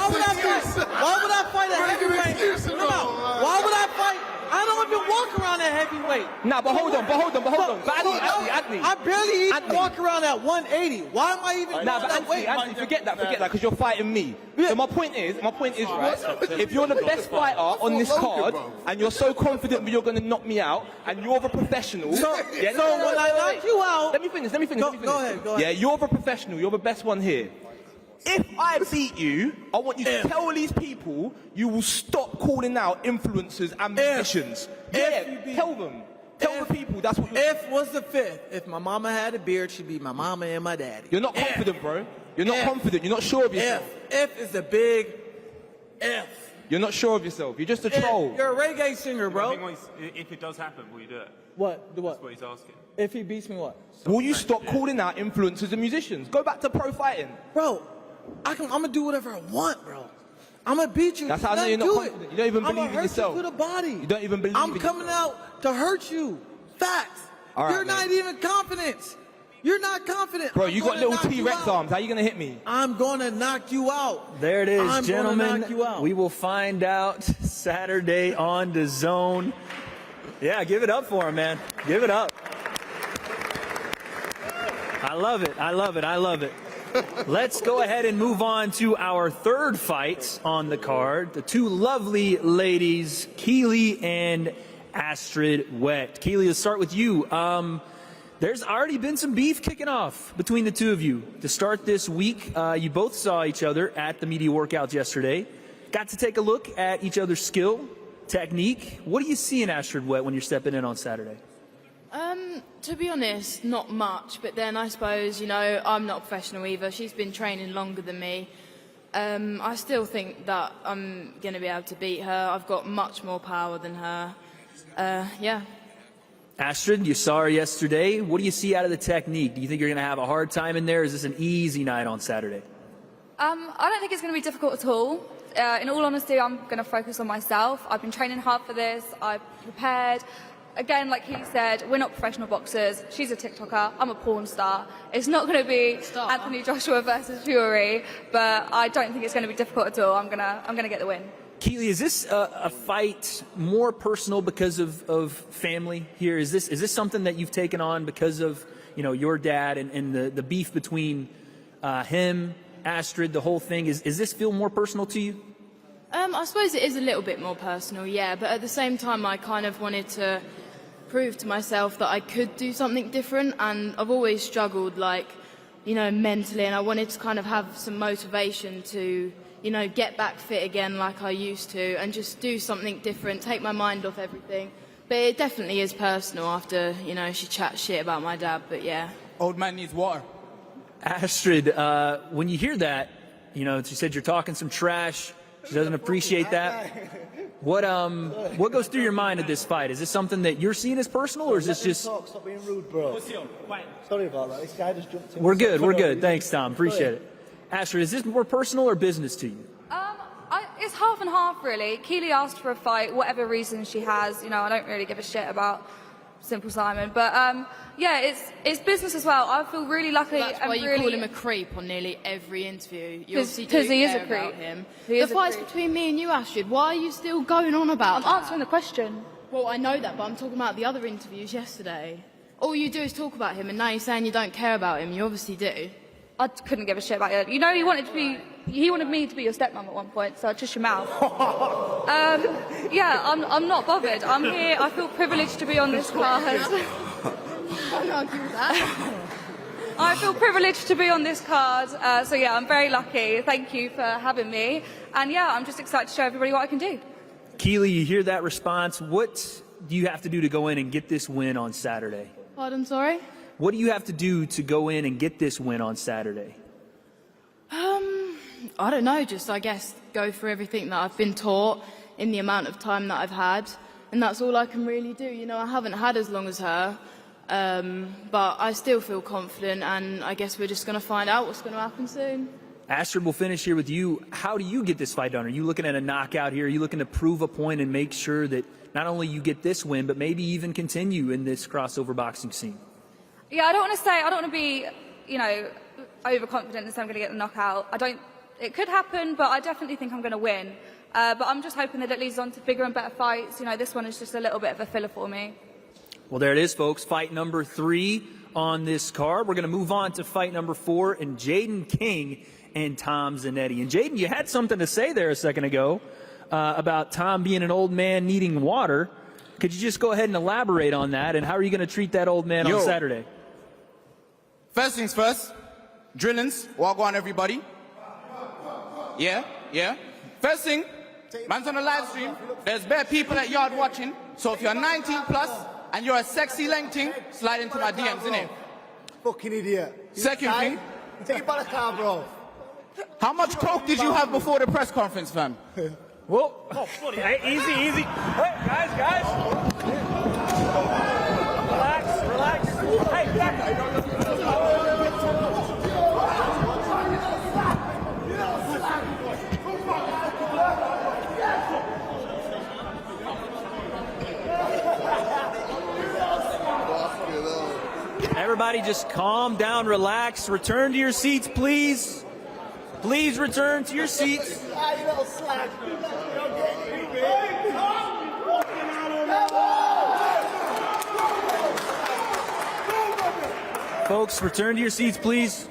would I fight a heavyweight? Why would I fight? I don't even walk around at heavyweight. Nah, but hold on. Adney. I barely even walk around at 180. Why am I even Nah, but Anthony, forget that, because you're fighting me. So my point is, right, if you're the best fighter on this card, and you're so confident that you're going to knock me out, and you're the professional... So when I knock you out... Let me finish. Go ahead. Yeah, you're the professional, you're the best one here. If I beat you, I want you to tell these people you will stop calling out influencers and musicians. Tell them. Tell the people that's what you're... If was the fifth. If my mama had a beard, she'd be my mama and my daddy. You're not confident, bro. You're not confident. You're not sure of yourself. If is a big F. You're not sure of yourself. You're just a troll. You're a reggae singer, bro. If it does happen, will you do it? What? Do what? That's what he's asking. If he beats me, what? Will you stop calling out influencers and musicians? Go back to pro fighting. Bro, I'm going to do whatever I want, bro. I'm going to beat you. That's how I know you're not confident. You don't even believe in yourself. I'm going to hurt you to the body. You don't even believe in yourself. I'm coming out to hurt you. Facts. All right, you're not even confident. You're not confident. Bro, you got little T-Rex arms. How are you going to hit me? I'm going to knock you out. There it is, gentlemen. Knock you out. We will find out Saturday on Dazn. Yeah, give it up for him, man. Give it up. I love it. Let's go ahead and move on to our third fight on the card. The two lovely ladies, Keely and Astrid Wet. Keely, let's start with you. There's already been some beef kicking off between the two of you. To start this week, you both saw each other at the media workouts yesterday. Got to take a look at each other's skill, technique. What do you see in Astrid Wet when you're stepping in on Saturday? To be honest, not much. But then I suppose, I'm not a professional either. She's been training longer than me. I still think that I'm going to be able to beat her. I've got much more power than her. Yeah. Astrid, you saw her yesterday. What do you see out of the technique? Do you think you're going to have a hard time in there? Is this an easy night on Saturday? I don't think it's going to be difficult at all. In all honesty, I'm going to focus on myself. I've been training hard for this. I've prepared. Again, like he said, we're not professional boxers. She's a TikToker. I'm a porn star. It's not going to be Anthony Joshua versus Fury, but I don't think it's going to be difficult at all. I'm going to get the win. Keely, is this a fight more personal because of family here? Is this something that you've taken on because of your dad and the beef between him, Astrid, the whole thing? Is this feel more personal to you? I suppose it is a little bit more personal, yeah. But at the same time, I kind of wanted to prove to myself that I could do something different, and I've always struggled, mentally, and I wanted to kind of have some motivation to get back fit again like I used to and just do something different, take my mind off everything. But it definitely is personal after, she chats shit about my dad, but yeah. Old man needs water. Astrid, when you hear that, she said you're talking some trash. She doesn't appreciate that. What goes through your mind at this fight? Is this something that you're seeing as personal, or is this just... Stop being rude, bro. Sorry about that. This guy just jumped in. We're good. Thanks, Tom. Appreciate it. Astrid, is this more personal or business to you? It's half and half, really. Keely asked for a fight, whatever reason she has. I don't really give a shit about Simple Simon. But, it's business as well. I feel really lucky. That's why you call him a creep on nearly every interview. Because he is a creep. The fight's between me and you, Astrid. Why are you still going on about that? I'm answering the question. Well, I know that, but I'm talking about the other interviews yesterday. All you do is talk about him, and now you're saying you don't care about him. You obviously do. I couldn't give a shit about it. You know, he wanted me to be your stepmom at one point, so I just your mouth. Yeah, I'm not bothered. I'm here. I feel privileged to be on this card. I can't argue with that. I feel privileged to be on this card. So yeah, I'm very lucky. Thank you for having me. And yeah, I'm just excited to show everybody what I can do. Keely, you hear that response. What do you have to do to go in and get this win on Saturday? Pardon, sorry? What do you have to do to go in and get this win on Saturday? I don't know, just I guess go through everything that I've been taught in the amount of time that I've had, and that's all I can really do. You know, I haven't had as long as her, but I still feel confident, and I guess we're just going to find out what's going to happen soon. Astrid, we'll finish here with you. How do you get this fight done? Are you looking at a knockout here? Are you looking to prove a point and make sure that not only you get this win, but maybe even continue in this crossover boxing scene? Yeah, I don't want to be, you know, overconfident and say I'm going to get the knockout. It could happen, but I definitely think I'm going to win. But I'm just hoping that it leads on to bigger and better fights. You know, this one is just a little bit of a filler for me. Well, there it is, folks. Fight number 3 on this card. We're going to move on to fight number 4, and Jaden King and Tom Zanetti. And Jaden, you had something to say there a second ago about Tom being an old man needing water. Could you just go ahead and elaborate on that, and how are you going to treat that old man on Saturday? First things first, drillings, walk on everybody. Yeah. First thing, man's on the live stream. There's bare people at yard watching. So if you're 19 plus and you're a sexy lengthing, slide into my DMs, innit? Fucking idiot. Second thing, take it by the car, bro. How much coke did you have before the press conference, fam? Whoa. Oh, bloody hell. Hey, easy. Hey, guys. Relax. Hey, back. Everybody just calm down, relax, return to your seats, please. Please return to your seats. Folks, return to your seats, please.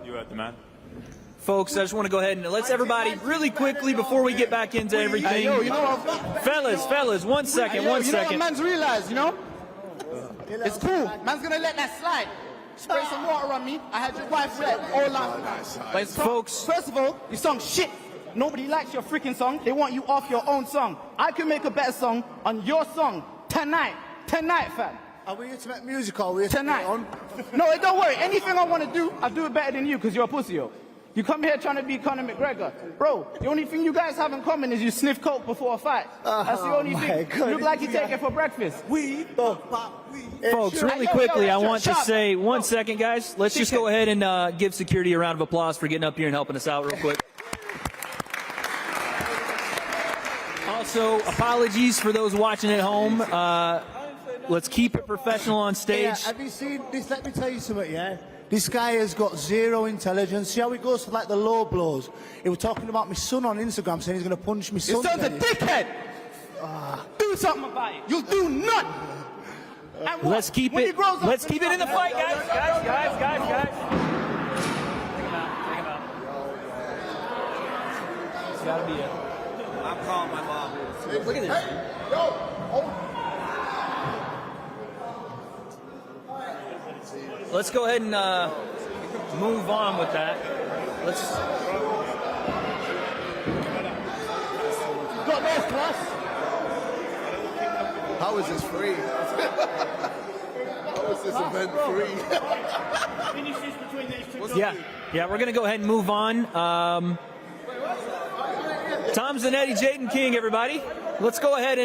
You heard the man. Folks, I just want to go ahead and let's everybody really quickly before we get back into everything. Hey, yo, you know what? Fellas, 1 second, Hey, yo, 1 you know second. what man's realized, you know? It's cool. Man's gonna let that slide. Spray some water on me. I had your wife wet all last night. But Folks. First of all, your song's shit. Nobody likes your freaking song. They want you off your own song. I can make a better song on your song tonight. Tonight, fam. Are we here to make music or are we here Tonight. to No, don't worry. Anything I want to do, I'll do it better than you because you're a pussy, yo. You come here trying to be Conor McGregor. Bro, the only thing you guys have in common is you sniff coke before a fight. That's the only thing. You look like you take it for breakfast. Folks, really quickly, I want to say 1 second, guys. Let's just go ahead and give security a round of applause for getting up here and helping us out real quick. Also, apologies for those watching at home. Let's keep it professional on stage. Yeah, have you seen this? Let me tell you something, yeah? This guy has got zero intelligence. See how he goes for like the low blows? He was talking about my son on Instagram saying he's going to punch my son. Your son's a dickhead. Do something about it. You'll do nothing. Let's keep it. Let's keep it in the fight, guys. Guys. Take him out. It's gotta be it. I'm calling my mom. Look at this. Let's go ahead and move on with that. Let's. Got no class. How is this free? How is this event free? Yeah, we're gonna go ahead and move on. Tom Zanetti, Jaden King, everybody. Let's go ahead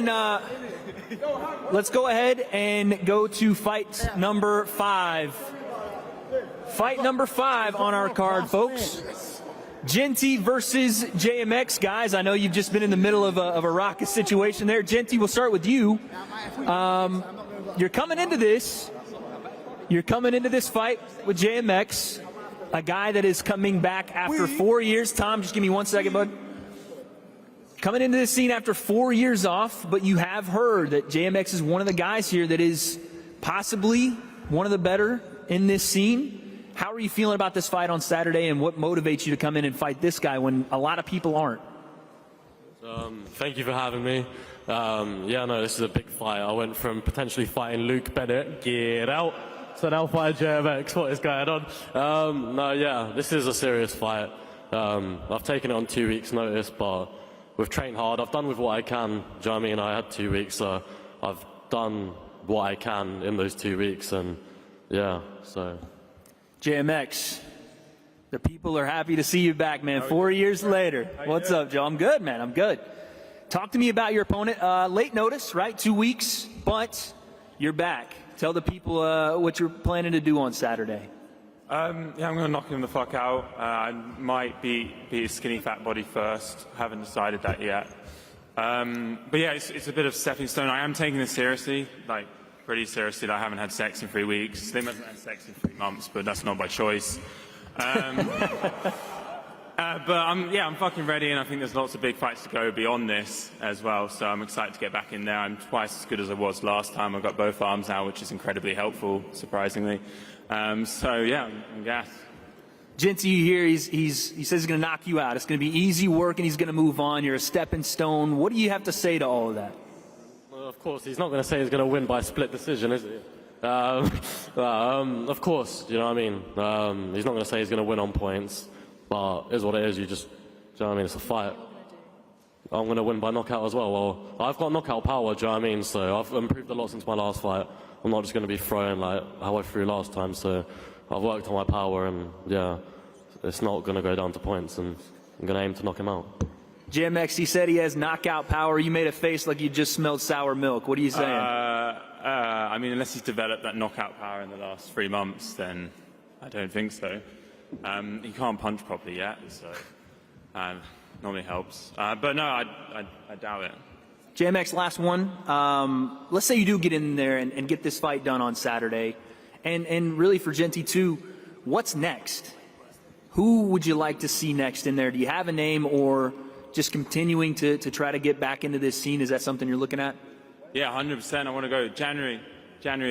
and go to fight number 5. Fight number 5 on our card, folks. Genty versus JMX, guys. I know you've just been in the middle of a raucous situation there. Genty, we'll start with you. You're coming into this fight with JMX, a guy that is coming back after 4 years. Tom, just give me 1 second, bud. Coming into this scene after 4 years off, but you have heard that JMX is one of the guys here that is possibly one of the better in this scene. How are you feeling about this fight on Saturday, and what motivates you to come in and fight this guy when a lot of people aren't? Thank you for having me. Yeah, no, this is a big fight. I went from potentially fighting Luke Bennett, get out, to now fighting JMX. What is going on? No, yeah, this is a serious fight. I've taken it on 2 weeks' notice, but we've trained hard. I've done with what I can. Do you know what I mean? I had 2 weeks, so I've done what I can in those 2 weeks, and yeah, so. JMX, the people are happy to see you back, man. 4 years later. What's up, Joe? I'm good, man. I'm good. Talk to me about your opponent. Late notice, right? 2 weeks, but you're back. Tell the people what you're planning to do on Saturday. Yeah, I'm going to knock him the fuck out. I might beat his skinny fat body first. Haven't decided that yet. But yeah, it's a bit of stepping stone. I am taking this seriously, like pretty seriously. I haven't had sex in 3 weeks. Slim hasn't had sex in 3 months, but that's not by choice. But I'm fucking ready, and I think there's lots of big fights to go beyond this as well. So I'm excited to get back in there. I'm twice as good as I was last time. I've got both arms now, which is incredibly helpful, surprisingly. So yeah, I'm gassed. Genty here, he says he's going to knock you out. It's going to be easy work, and he's going to move on. You're a stepping stone. What do you have to say to all of that? Well, of course, he's not going to say he's going to win by split decision, is he? Of course, you know what I mean? He's not going to say he's going to win on points, but it is what it is. You just, do you know what I mean? It's a fight. I'm going to win by knockout as well. Well, I've got knockout power, do you know what I mean? So I've improved a lot since my last fight. I'm not just going to be throwing like how I threw last time, so I've worked on my power, and yeah, it's not going to go down to points, and I'm going to aim to knock him out. JMX, he said he has knockout power. You made a face like you just smelled sour milk. What are you saying? I mean, unless he's developed that knockout power in the last 3 months, then I don't think so. He can't punch properly yet, so normally helps. But no, I doubt it. JMX, last one. Let's say you do get in there and get this fight done on Saturday. And really for Genty too, what's next? Who would you like to see next in there? Do you have a name, or just continuing to try to get back into this scene? Is that something you're looking at? Yeah, 100%. I want to go. January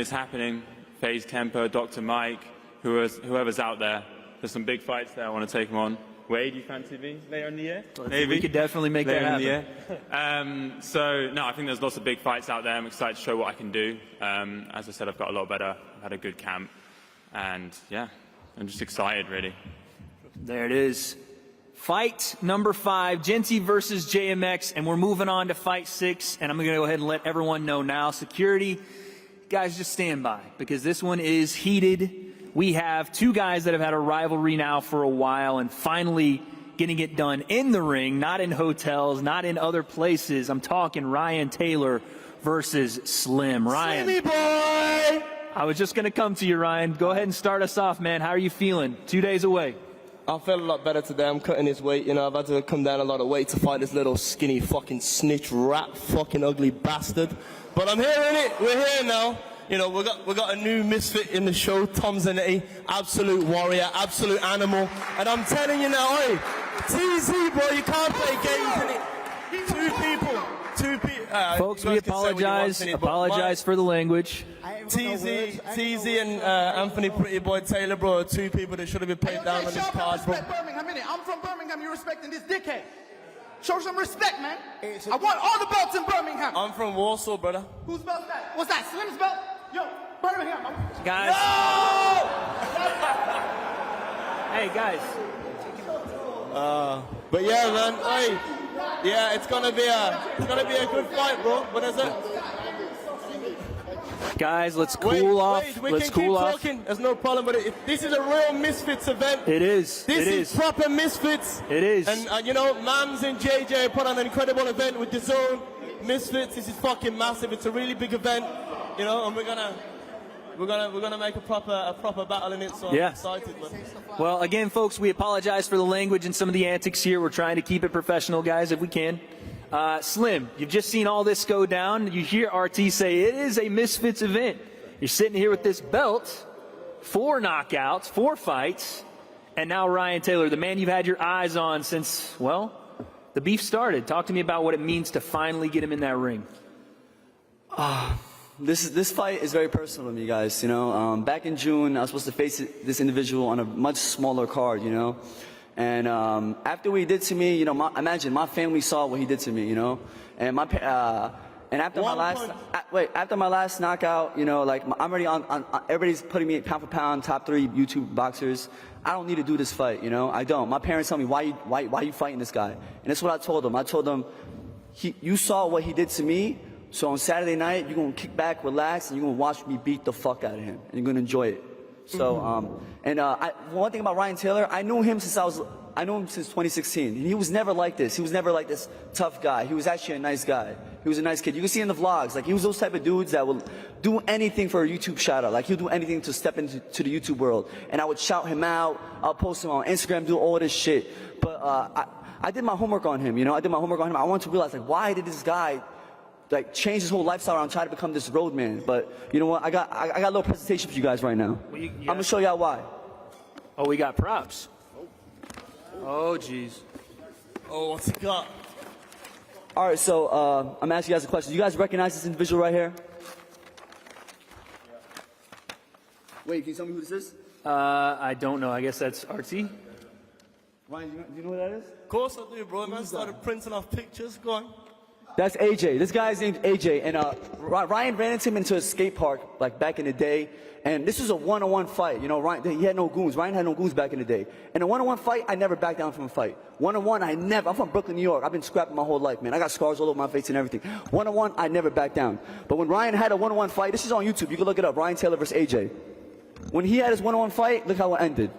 is happening. FaZe Tempo, Dr. Mike, whoever's out there. There's some big fights there. I want to take them on. Wade, you fancy me later in the year? Maybe. We could definitely make that happen. So, no, I think there's lots of big fights out there. I'm excited to show what I can do. As I said, I've got a lot better. I've had a good camp. And, yeah, I'm just excited, really. There it is. Fight number 5, Genty versus JMX, and we're moving on to fight 6, and I'm going to go ahead and let everyone know now. Security, guys, just stand by, because this one is heated. We have 2 guys that have had a rivalry now for a while, and finally getting it done in the ring, not in hotels, not in other places. I'm talking Ryan Taylor versus Slim. Ryan. Slimmy boy! I was just going to come to you, Ryan. Go ahead and start us off, man. How are you feeling? 2 days away. I feel a lot better today. I'm cutting his weight. You know, I've had to come down a lot of weight to fight this little skinny fucking snitch rat fucking ugly bastard. But I'm here in it. We're here now. You know, we got a new misfit in the show, Tom Zanetti, absolute warrior, absolute animal. And I'm telling you now, hey, TZ, bro, you can't play games in it. 2 people. Folks, we apologize for the language. TZ and Anthony Pretty Boy Taylor, bro, are 2 people that should have been played down on this card, bro. Birmingham, innit? I'm from Birmingham. You're respecting this dickhead. Show some respect, man. I want all the belts in Birmingham. I'm from Warsaw, brother. Whose belt's that? What's that? Slim's belt? Yo, Birmingham. Guys. No! Hey, guys. But yeah, man. Hey, yeah, it's gonna be a good fight, bro. What is it? Guys, let's cool off. Let's cool off. Talking. There's no problem, but this is a real Misfits event. It is. This is proper Misfits. It is. And you know, Mams and JJ put on an incredible event with Dazn. Misfits. This is fucking massive. It's a really big event. You know, and we're gonna We're gonna make a proper battle in it. So I'm excited, man. Well, again, folks, we apologize for the language and some of the antics here. We're trying to keep it professional, guys, if we can. Slim, you've just seen all this go down. You hear RT say it is a Misfits event. You're sitting here with this belt, 4 knockouts, 4 fights, and now Ryan Taylor, the man you've had your eyes on since, well, the beef started. Talk to me about what it means to finally get him in that ring. This fight is very personal to me, guys. You know, back in June, I was supposed to face this individual on a much smaller card. You know, and after what he did to me, you know, imagine my family saw what he did to me. You know, and after my last knockout, you know, like I'm already on everybody's putting me pound for pound top 3 YouTube boxers. I don't need to do this fight. You know, I don't. My parents tell me why you fighting this guy, and that's what I told them. I told them, you saw what he did to me. So on Saturday night, you're going to kick back, relax, and you're going to watch me beat the fuck out of him. And you're going to enjoy it. So, one thing about Ryan Taylor, I knew him since 2016. And he was never like this. He was never like this tough guy. He was actually a nice guy. He was a nice kid. You can see in the vlogs, like he was those type of dudes that will do anything for a YouTube shout out. Like he'll do anything to step into the YouTube world. And I would shout him out. I'll post him on Instagram, do all this shit. But I did my homework on him, you know. I wanted to realize, like, why did this guy like change his whole lifestyle around trying to become this road man? But you know what? I got a little presentation for you guys right now. I'm gonna show y'all why. Oh, we got props. Oh, jeez. Oh, what's he got? All right, so I'm asking you guys a question. Do you guys recognize this individual right here? Wait, can you tell me who this is? I don't know. I guess that's RT. Ryan, do you know who that is? Of course I do, bro. Man started printing off pictures. Go on. That's AJ. This guy's named AJ, and Ryan ran into him into a skate park like back in the day. And this was a one-on-one fight. You know, Ryan, he had no goons. Ryan had no goons back in the day. And a one-on-one fight, I never backed down from a fight. One-on-one, I'm from Brooklyn, New York. I've been scrapping my whole life, man. I got scars all over my face and everything. One-on-one, I never backed down. But when Ryan had a one-on-one fight, this is on YouTube. You can look it up. Ryan Taylor versus AJ. When he had his one-on-one fight, look how it ended.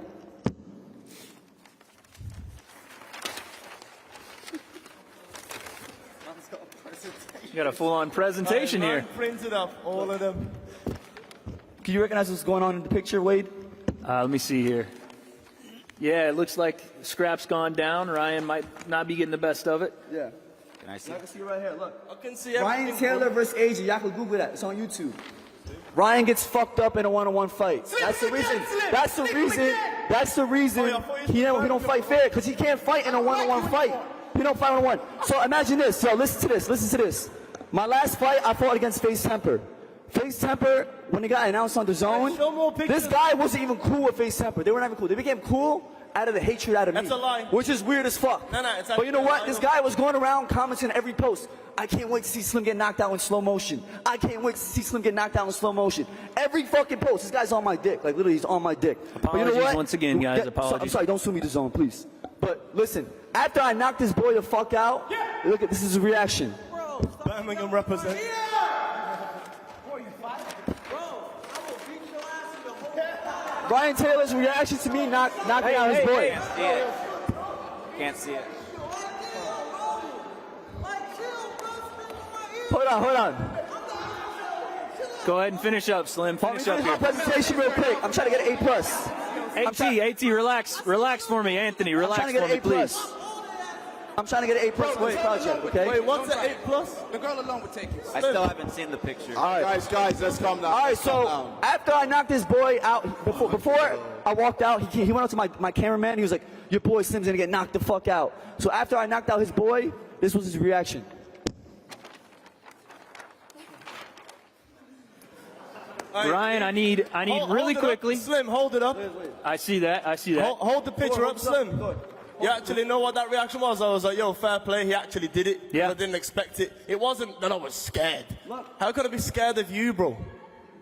You got a full-on presentation here. Printed up, all of them. Can you recognize what's going on in the picture, Wade? Let me see here. Yeah, it looks like scrap's gone down. Ryan might not be getting the best of it. Yeah. Can I see? I can see it right here. Look. I can see Ryan everything. Taylor versus AJ. Y'all can Google that. It's on YouTube. Ryan gets fucked up in a one-on-one fight. That's the reason. That's the reason he don't fight fair, because he can't fight in a one-on-one fight. He don't fight one-on-one. So imagine this. Yo, listen to this. My last fight, I fought against Face Temper. Face Temper, when he got announced on DAZN, this guy wasn't even cool with Face Temper. They weren't even cool. They became cool out of the hatred out of me. That's a lie. Which is weird as fuck. No, it's but you know what? This guy was going around commenting on every post. I can't wait to see Slim get knocked out in slow motion. I can't wait to see Slim get knocked out in slow motion. Every fucking post. This guy's on my dick. Like, literally, he's on my dick. Apologies, but you know what? once again, guys. Apologies. I'm sorry, don't sue me, DAZN, please. But listen, after I knocked this boy the fuck out, look at this is his reaction. Birmingham represent. Ryan Taylor's reaction to me knocking out his boy. Can't see it. Hold on. Go ahead and finish up, Slim. Finish up my here. presentation real quick. I'm trying to get an A+. AT, relax for me, Anthony. Relax I'm trying to for me, get an A+. please. I'm trying to get an A+ for this project, okay? Wait, what's an A+? The girl alone would take it. I still haven't seen the picture. All right. Guys, let's calm down. All right, so after I knocked this boy out, before I walked out, he went up to my cameraman. He was like, your boy Slim's gonna get knocked the fuck out. So after I knocked out his boy, this was his reaction. Ryan, I need really quickly. Slim, hold it up. I see that. Hold the picture up, Slim. You actually know what that reaction was? I was like, yo, fair play. He actually did it. Yeah. I didn't expect it. It wasn't that I was scared. How could I be scared of you, bro?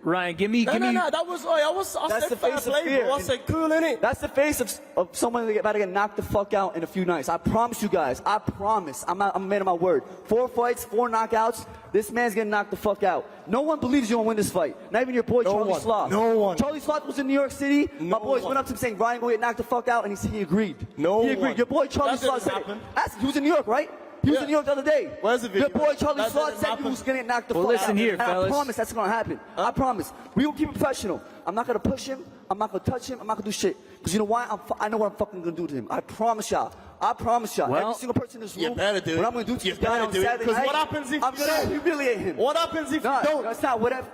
Ryan, give me. No, that was, I said fair play, bro. I said cool, innit? That's the face of someone about to get knocked the fuck out in a few nights. I promise you guys. I promise. I'm a man of my word. 4 fights, 4 knockouts. This man's getting knocked the fuck out. No one believes you're gonna win this fight. Not even your boy Charlie Sloth. No one. Charlie Sloth was in New York City. My boys went up to him saying, Ryan gonna get knocked the fuck out, and he agreed. No He agreed. one. Your boy Charlie That Sloth didn't said happen. it. He was in New York, right? He was in New York the other day. Where's the video? Your boy Charlie That Floyd didn't said happen. he was going to knock the Well, fuck listen out. here, And fellas. I promise that's going to happen. I promise. We will keep it professional. I'm not going to push him. I'm not going to touch him. I'm not going to do shit. Because you know why? I know what I'm fucking going to do to him. I promise y'all. I promise y'all. Well, every single person in this room. You better do it. What I'm going to do to You this guy better on do it. Saturday Because night, what happens if I'm you going to don't? humiliate him. What happens if No, you don't? that's not whatever.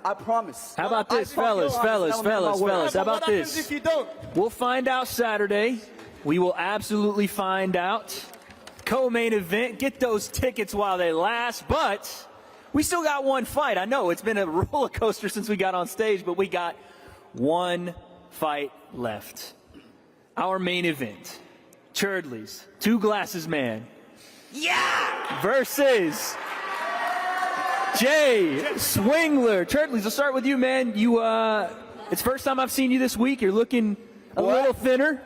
I promise. How about this, I fucking fellas, promise. fellas, That was my fellas, word. fellas? How But about what happens this? if you don't? We'll find out Saturday. We will absolutely find out. Co-main event. Get those tickets while they last. But we still got one fight. I know it's been a roller coaster since we got on stage, but we got one fight left. Our main event. Cherdleys, Two Glasses Man. Yeah! Versus Jay Swingler. Cherdleys, I'll start with you, man. It's first time I've seen you this week. You're looking a little thinner.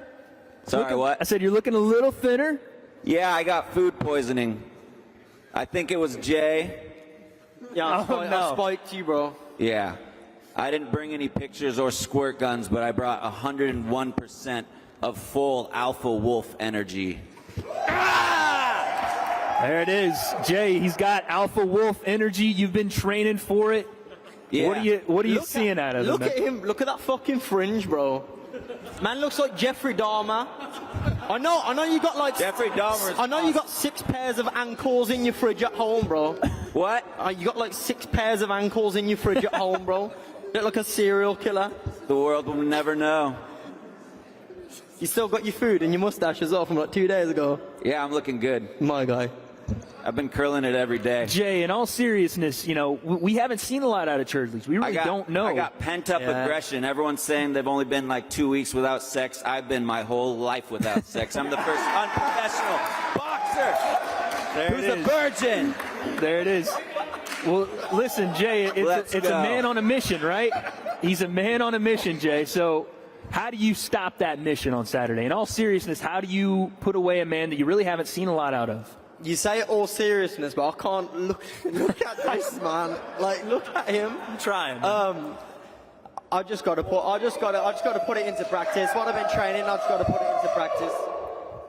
Sorry, what? I said you're looking a little thinner. Yeah, I got food poisoning. I think it was Jay. Yeah, I spiked you, bro. Yeah. I didn't bring any pictures or squirt guns, but I brought 101% of full alpha wolf energy. There it is. Jay, he's got alpha wolf energy. You've been training for it. Yeah. What are you seeing out of him? Look at him. Look at that fucking fringe, bro. Man looks like Jeffrey Dahmer. I know you got like Jeffrey Dahmer. I know you got 6 pairs of ankles in your fridge at home, bro. What? You got like 6 pairs of ankles in your fridge at home, bro. Look like a serial killer. The world will never know. You still got your food and your mustache as well from like 2 days ago. Yeah, I'm looking good. My guy. I've been curling it every day. Jay, in all seriousness, we haven't seen a lot out of Cherdleys. We really don't know. I got pent-up aggression. Everyone's saying they've only been like 2 weeks without sex. I've been my whole life without sex. I'm the first unprofessional boxer who's a virgin. There it is. Well, listen, Jay, it's a man on a mission, right? He's a man on a mission, Jay. So how do you stop that mission on Saturday? In all seriousness, how do you put away a man that you really haven't seen a lot out of? You say it all seriousness, but I can't look at this man. Like, look at him. I'm trying. I just got to put it into practice. What I've been training, I just got to put it into practice.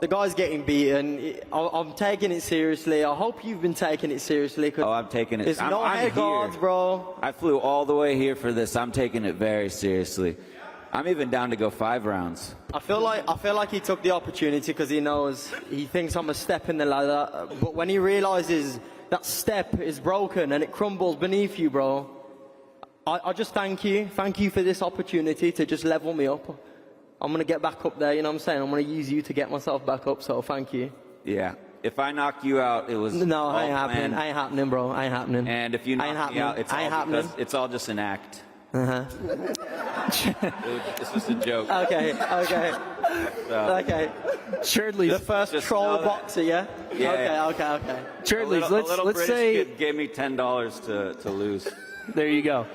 The guy's getting beaten. I'm taking it seriously. I hope you've been taking it seriously. Oh, I'm taking it. There's no head guards, bro. I flew all the way here for this. I'm taking it very seriously. I'm even down to go 5 rounds. I feel like he took the opportunity because he thinks I'm a step in the ladder. But when he realizes that step is broken and it crumbles beneath you, bro, I just thank you for this opportunity to just level me up. I'm gonna get back up there. You know what I'm saying? I'm gonna use you to get myself back up. So thank you. Yeah. If I knock you out, it was No, all ain't happening. planned. Ain't happening, bro. Ain't happening. And if you knock me out, it's all just an act. It's just a joke. Okay. So, Okay. Cherdleys. The first troll boxer, yeah? Yeah. Okay. Cherdleys, a little let's British say kid gave me $10 to lose. there you go.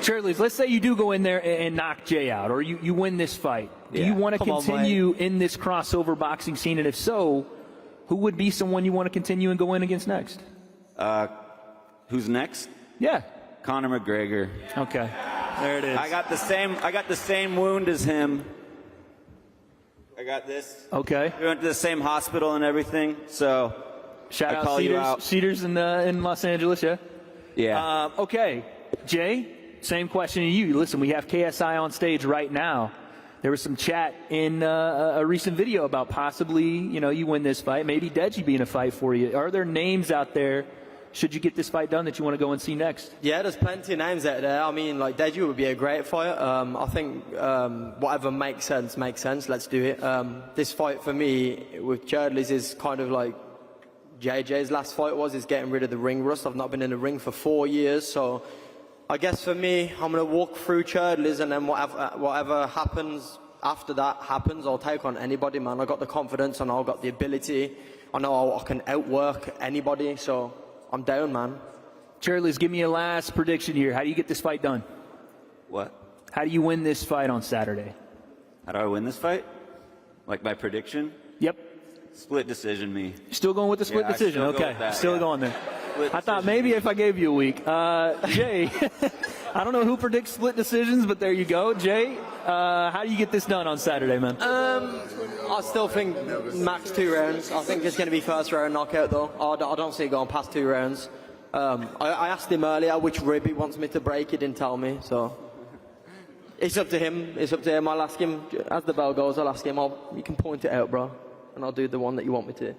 Cherdleys, let's say you do go in there and knock Jay out, or you win this fight. Do you want to continue in this crossover boxing scene? And if so, who would be someone you want to continue and go in against next? Who's next? Yeah. Conor McGregor. Okay. There it is. I got the same wound as him. I got this. Okay. We went to the same hospital and everything, so Shout I out call Cedars, you out. Cedars in Los Angeles, yeah? Yeah. Okay. Jay, same question to you. Listen, we have KSI on stage right now. There was some chat in a recent video about possibly, you win this fight, maybe Deji being a fight for you. Are there names out there, should you get this fight done, that you want to go and see next? Yeah, there's plenty of names out there. I mean, like, Deji would be a great fight. I think whatever makes sense. Let's do it. This fight for me with Cherdleys is kind of like JJ's last fight is getting rid of the ring rust. I've not been in the ring for 4 years, so I guess for me, I'm going to walk through Cherdleys, and then whatever happens after that happens. I'll take on anybody, man. I got the confidence and I've got the ability. I know I can outwork anybody, so I'm down, man. Cherdleys, give me a last prediction here. How do you get this fight done? What? How do you win this fight on Saturday? How do I win this fight? Like my prediction? Yep. Split decision, me. Still going with the split decision? Still go Okay. with that, Still yeah. going there. Split I thought maybe if I gave you a week. Jay, I don't know who predicts split decisions, but there you go. Jay, how do you get this done on Saturday, man? I still think max 2 rounds. I think it's going to be first round knockout, though. I don't see it going past 2 rounds. I asked him earlier which rib he wants me to break. He didn't tell me, so it's up to him. It's up to him. I'll ask him as the bell goes. I'll ask him. You can point it out, bro, and I'll do the one that you want me to.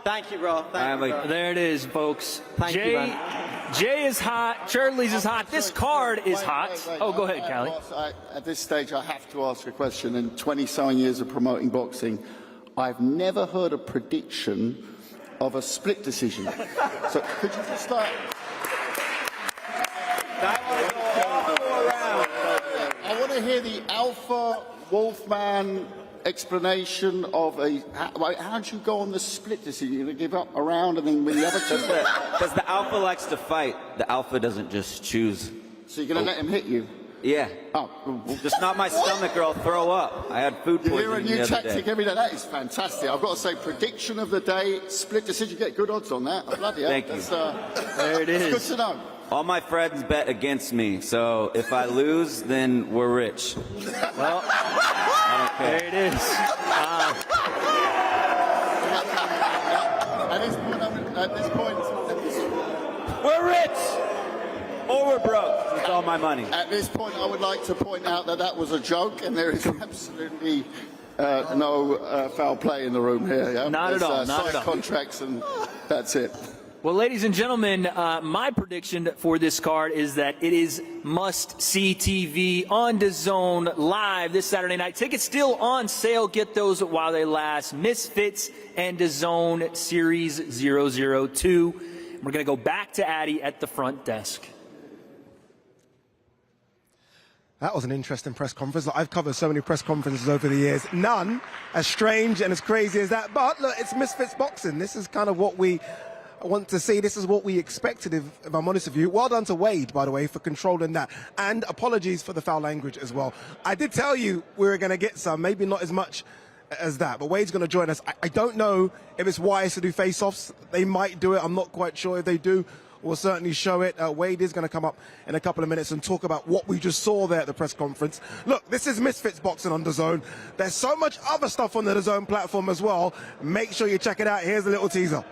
Thank you, bro. Thank you, bro. There it is, folks. Thank Jay, you, man. Jay is hot. Cherdleys is hot. This card is hot. Oh, go ahead, Callie. Boss, at this stage, I have to ask a question. In 20-something years of promoting boxing, I've never heard a prediction of a split decision. So could you just start? I want to hear the Alpha Wolfman explanation of how do you go on the split decision? You're going to give up a round and then win the other two? Because the Alpha likes to fight. The Alpha doesn't just choose. So you're going to let him hit you? Yeah. Oh, just not my stomach or I'll throw up. I had food poisoning you hear a new the other tactic day. every day. That is fantastic. I've got to say, prediction of the day, split decision. Get good odds on that. Bloody hell. Thank you. There it is. It's good to know. All my friends bet against me, so if I lose, then we're rich. Well, there it is. At this point, we're rich! Or we're broke. It's all my money. At this point, I would like to point out that that was a joke, and there is absolutely no foul play in the room here. Yeah? Not at all. Not at all. Contracts, and that's it. Well, ladies and gentlemen, my prediction for this card is that it is must-see TV on Dazn live this Saturday night. Tickets still on sale. Get those while they last. Misfits and Dazn Series 002. We're going to go back to Addy at the front desk. That was an interesting press conference. Look, I've covered so many press conferences over the years. None as strange and as crazy as that. But look, it's Misfits boxing. This is kind of what we want to see. This is what we expected, if I'm honest with you. Well done to Wade, by the way, for controlling that. And apologies for the foul language as well. I did tell you we were going to get some, maybe not as much as that. But Wade's going to join us. I don't know if it's wise to do face-offs. They might do it. I'm not quite sure if they do. We'll certainly show it. Wade is going to come up in a couple of minutes and talk about what we just saw there at the press conference. Look, this is Misfits boxing on DAZN. There's so much other stuff on the DAZN platform as well. Make sure you check it out. Here's a little teaser.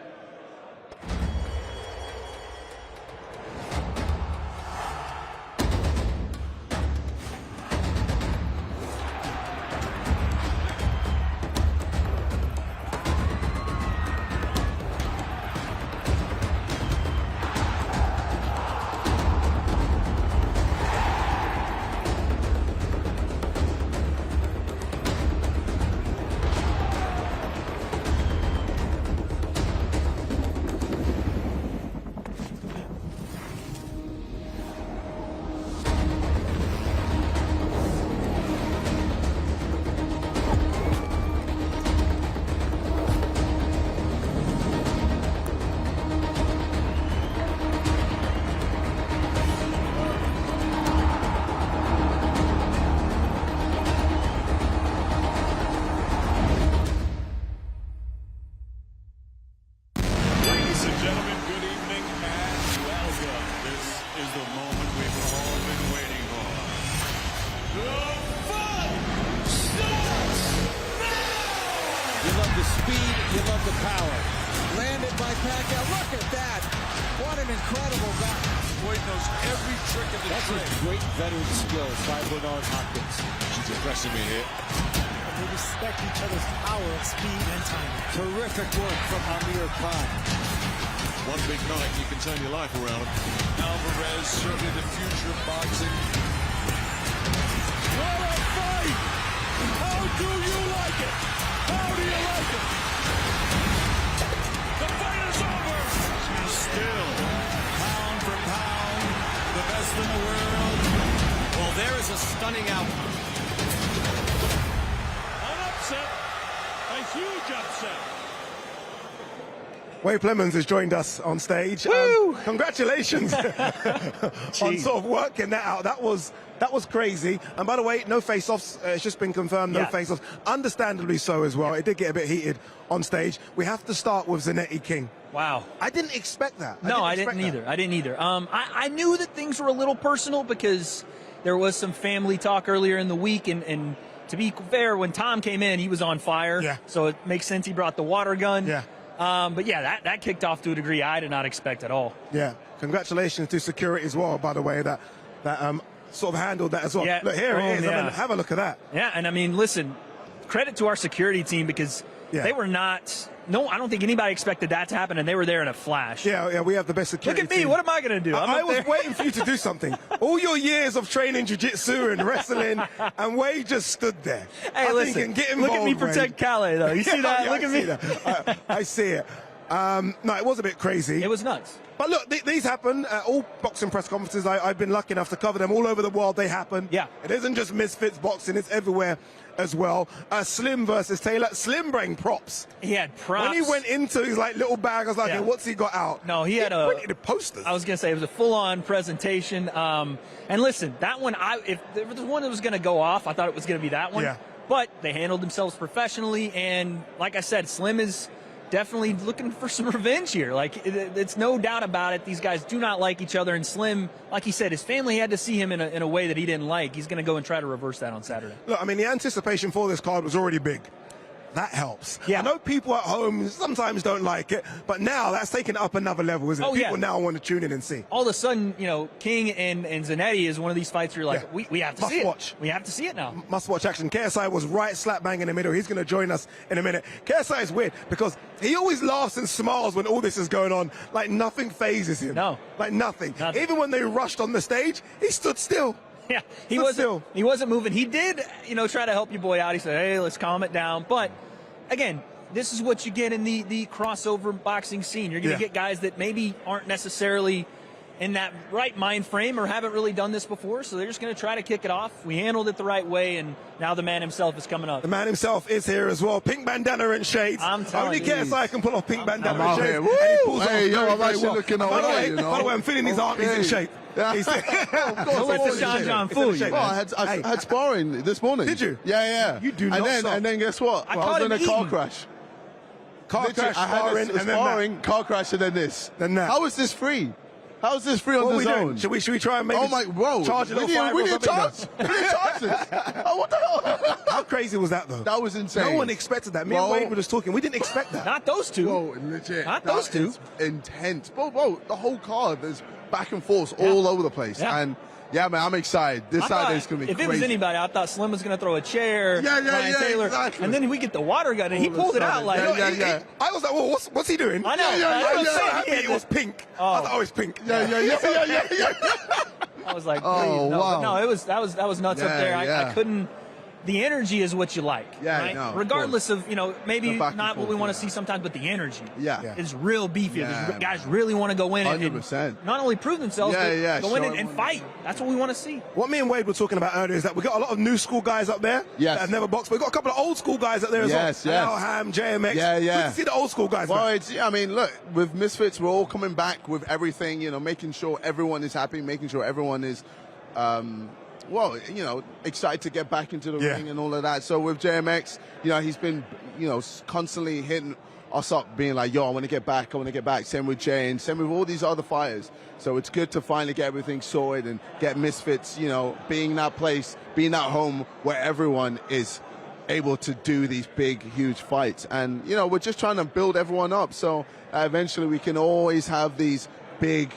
Turn your life around. Alvarez, certainly the future of boxing. What a fight! How do you like it? How do you like it? The fight is over! Still, pound for pound, the best in the world. Well, there is a stunning outcome. An upset, a huge upset. Wade Plemons has joined us on stage. Congratulations on sort of working that out. That was crazy. And by the way, no face-offs. It's just been confirmed, no face-offs. Understandably so as well. It did get a bit heated on stage. We have to start with Zanetti King. Wow. I didn't expect that. I didn't either. I knew that things were a little personal because there was some family talk earlier in the week, and to be fair, when Tom came in, he was on fire. Yeah. So it makes sense he brought the water gun. Yeah. But yeah, that kicked off to a degree I did not expect at all. Yeah. Congratulations to security as well, by the way, that sort of handled that as well. Yeah. Look, here it is. Yeah. I mean, have a look at that. Yeah, and I mean, listen, credit to our security team because they were not. No, I don't think anybody expected that to happen, and they were there in a flash. Yeah, we have the best security Look at me. team. What am I going to do? I was waiting for you to do something. All your years of training jiu-jitsu and wrestling, and Wade just stood there. Hey, listen, get involved, look at me protect Calais, though. You see that? Look at me. I see it. No, it was a bit crazy. It was nuts. But look, these happen at all boxing press conferences. I've been lucky enough to cover them all over the world. They happen. Yeah. It isn't just Misfits boxing. It's everywhere as well. Slim versus Taylor. Slim bring props. He had props. When he went into his little bag, I was like, hey, what's he got out? No, he had printed posters. I was going to say it was a full-on presentation. And listen, that one, if there was one that was going to go off, I thought it was going to be that one. Yeah. But they handled themselves professionally. And like I said, Slim is definitely looking for some revenge here. It's no doubt about it. These guys do not like each other. And Slim, like he said, his family had to see him in a way that he didn't like. He's going to go and try to reverse that on Saturday. Look, I mean, the anticipation for this card was already big. That helps. Yeah. I know people at home sometimes don't like it, but now that's taken up another level, isn't it? People now want to tune in and see. All of a sudden, King and Zanetti is one of these fights where you're like, we have to see it. Watch. We have to see it now. Must watch action. KSI was right slap bang in the middle. He's going to join us in a minute. KSI is weird because he always laughs and smiles when all this is going on. Like nothing phases him. No. Like nothing. Even when they rushed on the stage, he stood still. Yeah, he wasn't moving. He did, try to help your boy out. He said, hey, let's calm it down. But again, this is what you get in the crossover boxing scene. You're going to get guys that maybe aren't necessarily in that right mind frame or haven't really done this before, so they're just going to try to kick it off. We handled it the right way, and now the man himself is coming up. The man himself is here as well. Pink bandana and shades. I'm telling you. Only KSI can pull off pink bandana and shades. And he pulls hey, yo, I'm very actually well. looking away, By the way, I'm feeling his arm. He's in shape. He's Don't let the John fool you. I had sparring this morning. Did you? Yeah. You do not stop. And then guess what? I was in a car crash. Car crash, sparring, and then car crash, and then this. Then that. How is this free? How is this free on the zone? Should we try and make charge a little fire or something? We didn't charge this. Oh, what the hell? How crazy was that, though? That was insane. No one expected that. Me and Wade were just talking. We didn't expect that. Not those two. Whoa, legit. Not those two. Intense. Whoa, the whole card, there's back and forth all over the place. Yeah. And yeah, man, I'm excited. This Saturday's going to be if crazy. If it was anybody, I thought Slim was going to throw a chair. Ryan Taylor. Exactly. And then we get the water gun, and he pulled it out like. I was like, well, what's he doing? I know. I was so happy it was pink. I thought, it's pink. Yeah. I was like, oh, wow. No, that was nuts up there. I couldn't. The energy is what you like, right? No, regardless of maybe not what we want to see sometimes, but the energy is real beefy. Guys really want to go in 100%. and not only prove themselves, but go in and fight. That's what we want to see. What me and Wade were talking about earlier is that we got a lot of new school guys up there that have never boxed. We've got a couple of old school guys up there as well. Yes. Ham, JMX. Yeah. Good to see the old school guys. Well, I mean, look, with Misfits, we're all coming back with everything, making sure everyone is happy, making sure everyone is excited to get back into the ring and all of that. So with JMX, he's been, constantly hitting us up, being like, yo, I want to get back. Same with Jay and same with all these other fighters. So it's good to finally get everything sorted and get Misfits, being that place, being that home where everyone is able to do these big, huge fights. And, we're just trying to build everyone up. So eventually we can always have these big,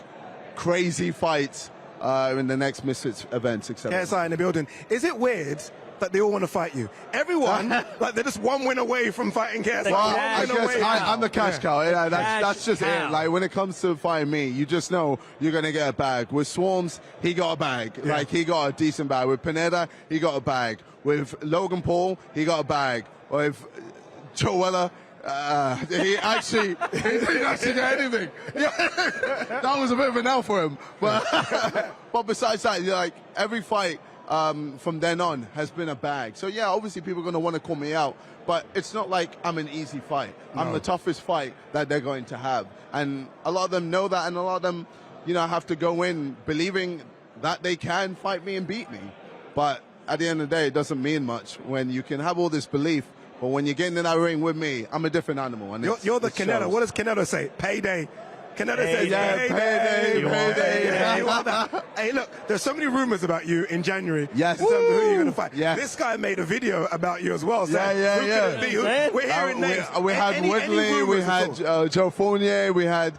crazy fights in the next Misfits events, etc. KSI in the building. Is it weird that they all want to fight you? Everyone, they're just one win away from fighting KSI. Well, I guess I'm the cash cow. Yeah, that's just it. Like, when it comes to fighting me, you just know you're going to get a bag. With Swarms, he got a bag. Yeah. Like, he got a decent bag. With Pineda, he got a bag. With Logan Paul, he got a bag. With Joella, he didn't actually get anything. That was a bit of an L for him. But besides that, every fight from then on has been a bag. So yeah, obviously people are going to want to call me out, but it's not like I'm an easy fight. No. I'm the toughest fight that they're going to have. And a lot of them know that, and a lot of them, you know, have to go in believing that they can fight me and beat me. But at the end of the day, it doesn't mean much when you can have all this belief, but when you're getting in that ring with me, I'm a different animal. And You're the Canelo. shows. What does Canelo say? Payday. Canelo says, Yeah, payday. You want that? Hey, look, there's so many rumors about you in January. Yes. In terms of who you're going to fight. Yeah. This guy made a video about you as well. Yeah, saying, who could it be? We're hearing names. We had Any Woodley, we rumors had at all? Joe Fournier, we had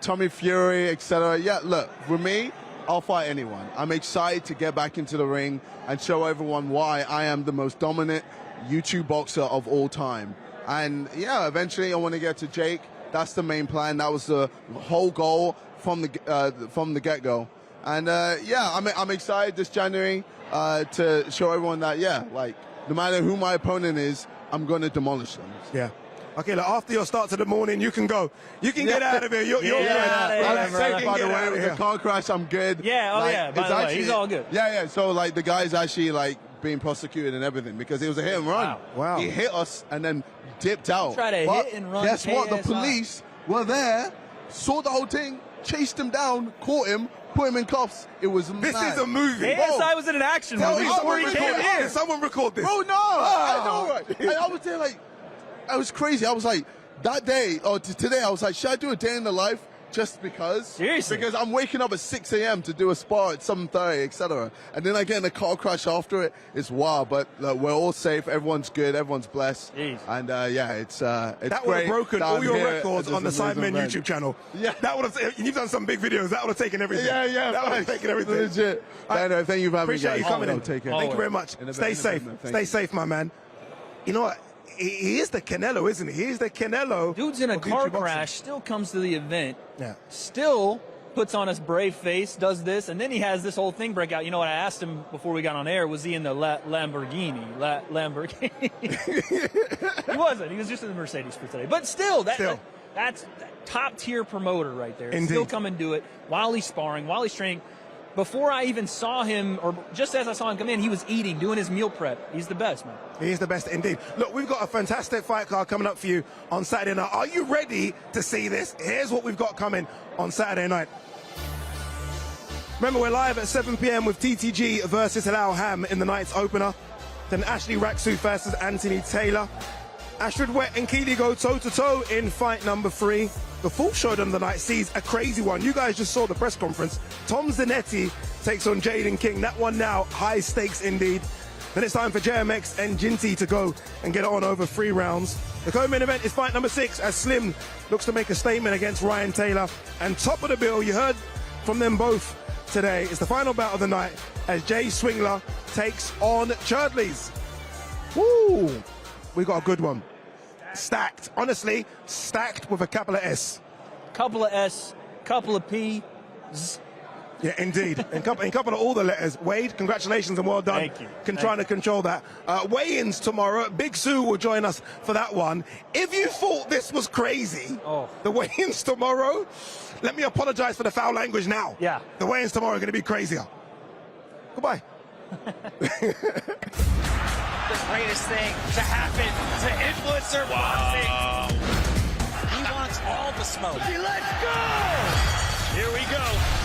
Tommy Fury, etc. Yeah, look, for me, I'll fight anyone. I'm excited to get back into the ring and show everyone why I am the most dominant YouTube boxer of all time. And yeah, eventually I want to get to Jake. That's the main plan. That was the whole goal from the get-go. And yeah, I'm excited this January to show everyone that, yeah, like, no matter who my opponent is, I'm going to demolish them. Yeah. Okay, look, after your start to the morning, you can go. You can get out of here. You're Get out of here, I'm brother. safe, by the way, with the car crash, I'm good. Yeah, Like, yeah, by it's the way, actually- he's all good. Yeah. So, like, the guy's actually, like, being prosecuted and everything because it was a hit and run. Wow. He hit us and then dipped out. Try to But hit and run guess what? The KSI. police were there, saw the whole thing, chased him down, caught him, put him in cuffs. It was This mad. is a movie. KSI was in an action Tell movie me before he someone came record in. Someone record this. Bro, no, I know, right? And I was there like, I was crazy. I was like, that day, or today, I was like, should I do a day in the life just because? Seriously? Because I'm waking up at 6 a.m. to do a spar at 7:30, etc. And then I get in a car crash after it. It's wild, but we're all safe. Everyone's good. Everyone's blessed. Jeez. And yeah, it's That would have great broken that all I'm your here records at on the this amazing Sidemen event. YouTube channel. Yeah. That would have. You've done some big videos. That would have taken everything. Yeah. That would have taken everything. Legit. No, thank you for having me, Appreciate guys. you coming in. Take care. Thank you very much. Stay safe. Stay safe, my man. You know what? He is the Canelo, isn't he? He is the Canelo. Dude's in a of car YouTube boxing. crash, still comes to the event, Yeah. still puts on his brave face, does this, and then he has this whole thing break out. You know what I asked him before we got on air, was he in the Lamborghini? He wasn't. He was just in the Mercedes for today. But still, that's top tier promoter right there. Indeed. Still come and do it while he's sparring, while he's training. Before I even saw him, or just as I saw him come in, he was eating, doing his meal prep. He's the best, man. He is the best indeed. Look, we've got a fantastic fight card coming up for you on Saturday night. Are you ready to see this? Here's what we've got coming on Saturday night. Remember, we're live at 7 p.m. with TTG versus Halal Ham in the night's opener. Then Ashley Raksu versus Anthony Taylor. Astrid Wet and Keely go toe-to-toe in fight number 3. The full showdown of the night sees a crazy one. You guys just saw the press conference. Tom Zanetti takes on Jaden King. That one now, high stakes indeed. Then it's time for JMX and Genty to go and get it on over 3 rounds. The co-main event is fight number 6 as Slim looks to make a statement against Ryan Taylor. And top of the bill, you heard from them both today, is the final bout of the night as Jay Swingler takes on Cherdleys. Woo! We got a good one. Stacked. Honestly, stacked with a capital S. Couple of S, couple of P. Z. Yeah, indeed. In couple of all the letters. Wade, congratulations and well done. Thank you. Trying to control that. Weigh-ins tomorrow. Big Sue will join us for that one. If you thought this was crazy, the weigh-ins tomorrow, let me apologize for the foul language now. Yeah. The weigh-ins tomorrow are going to be crazier. Goodbye. The greatest thing to happen to influencer boxing. He wants all the smoke. Let's go! Here we go.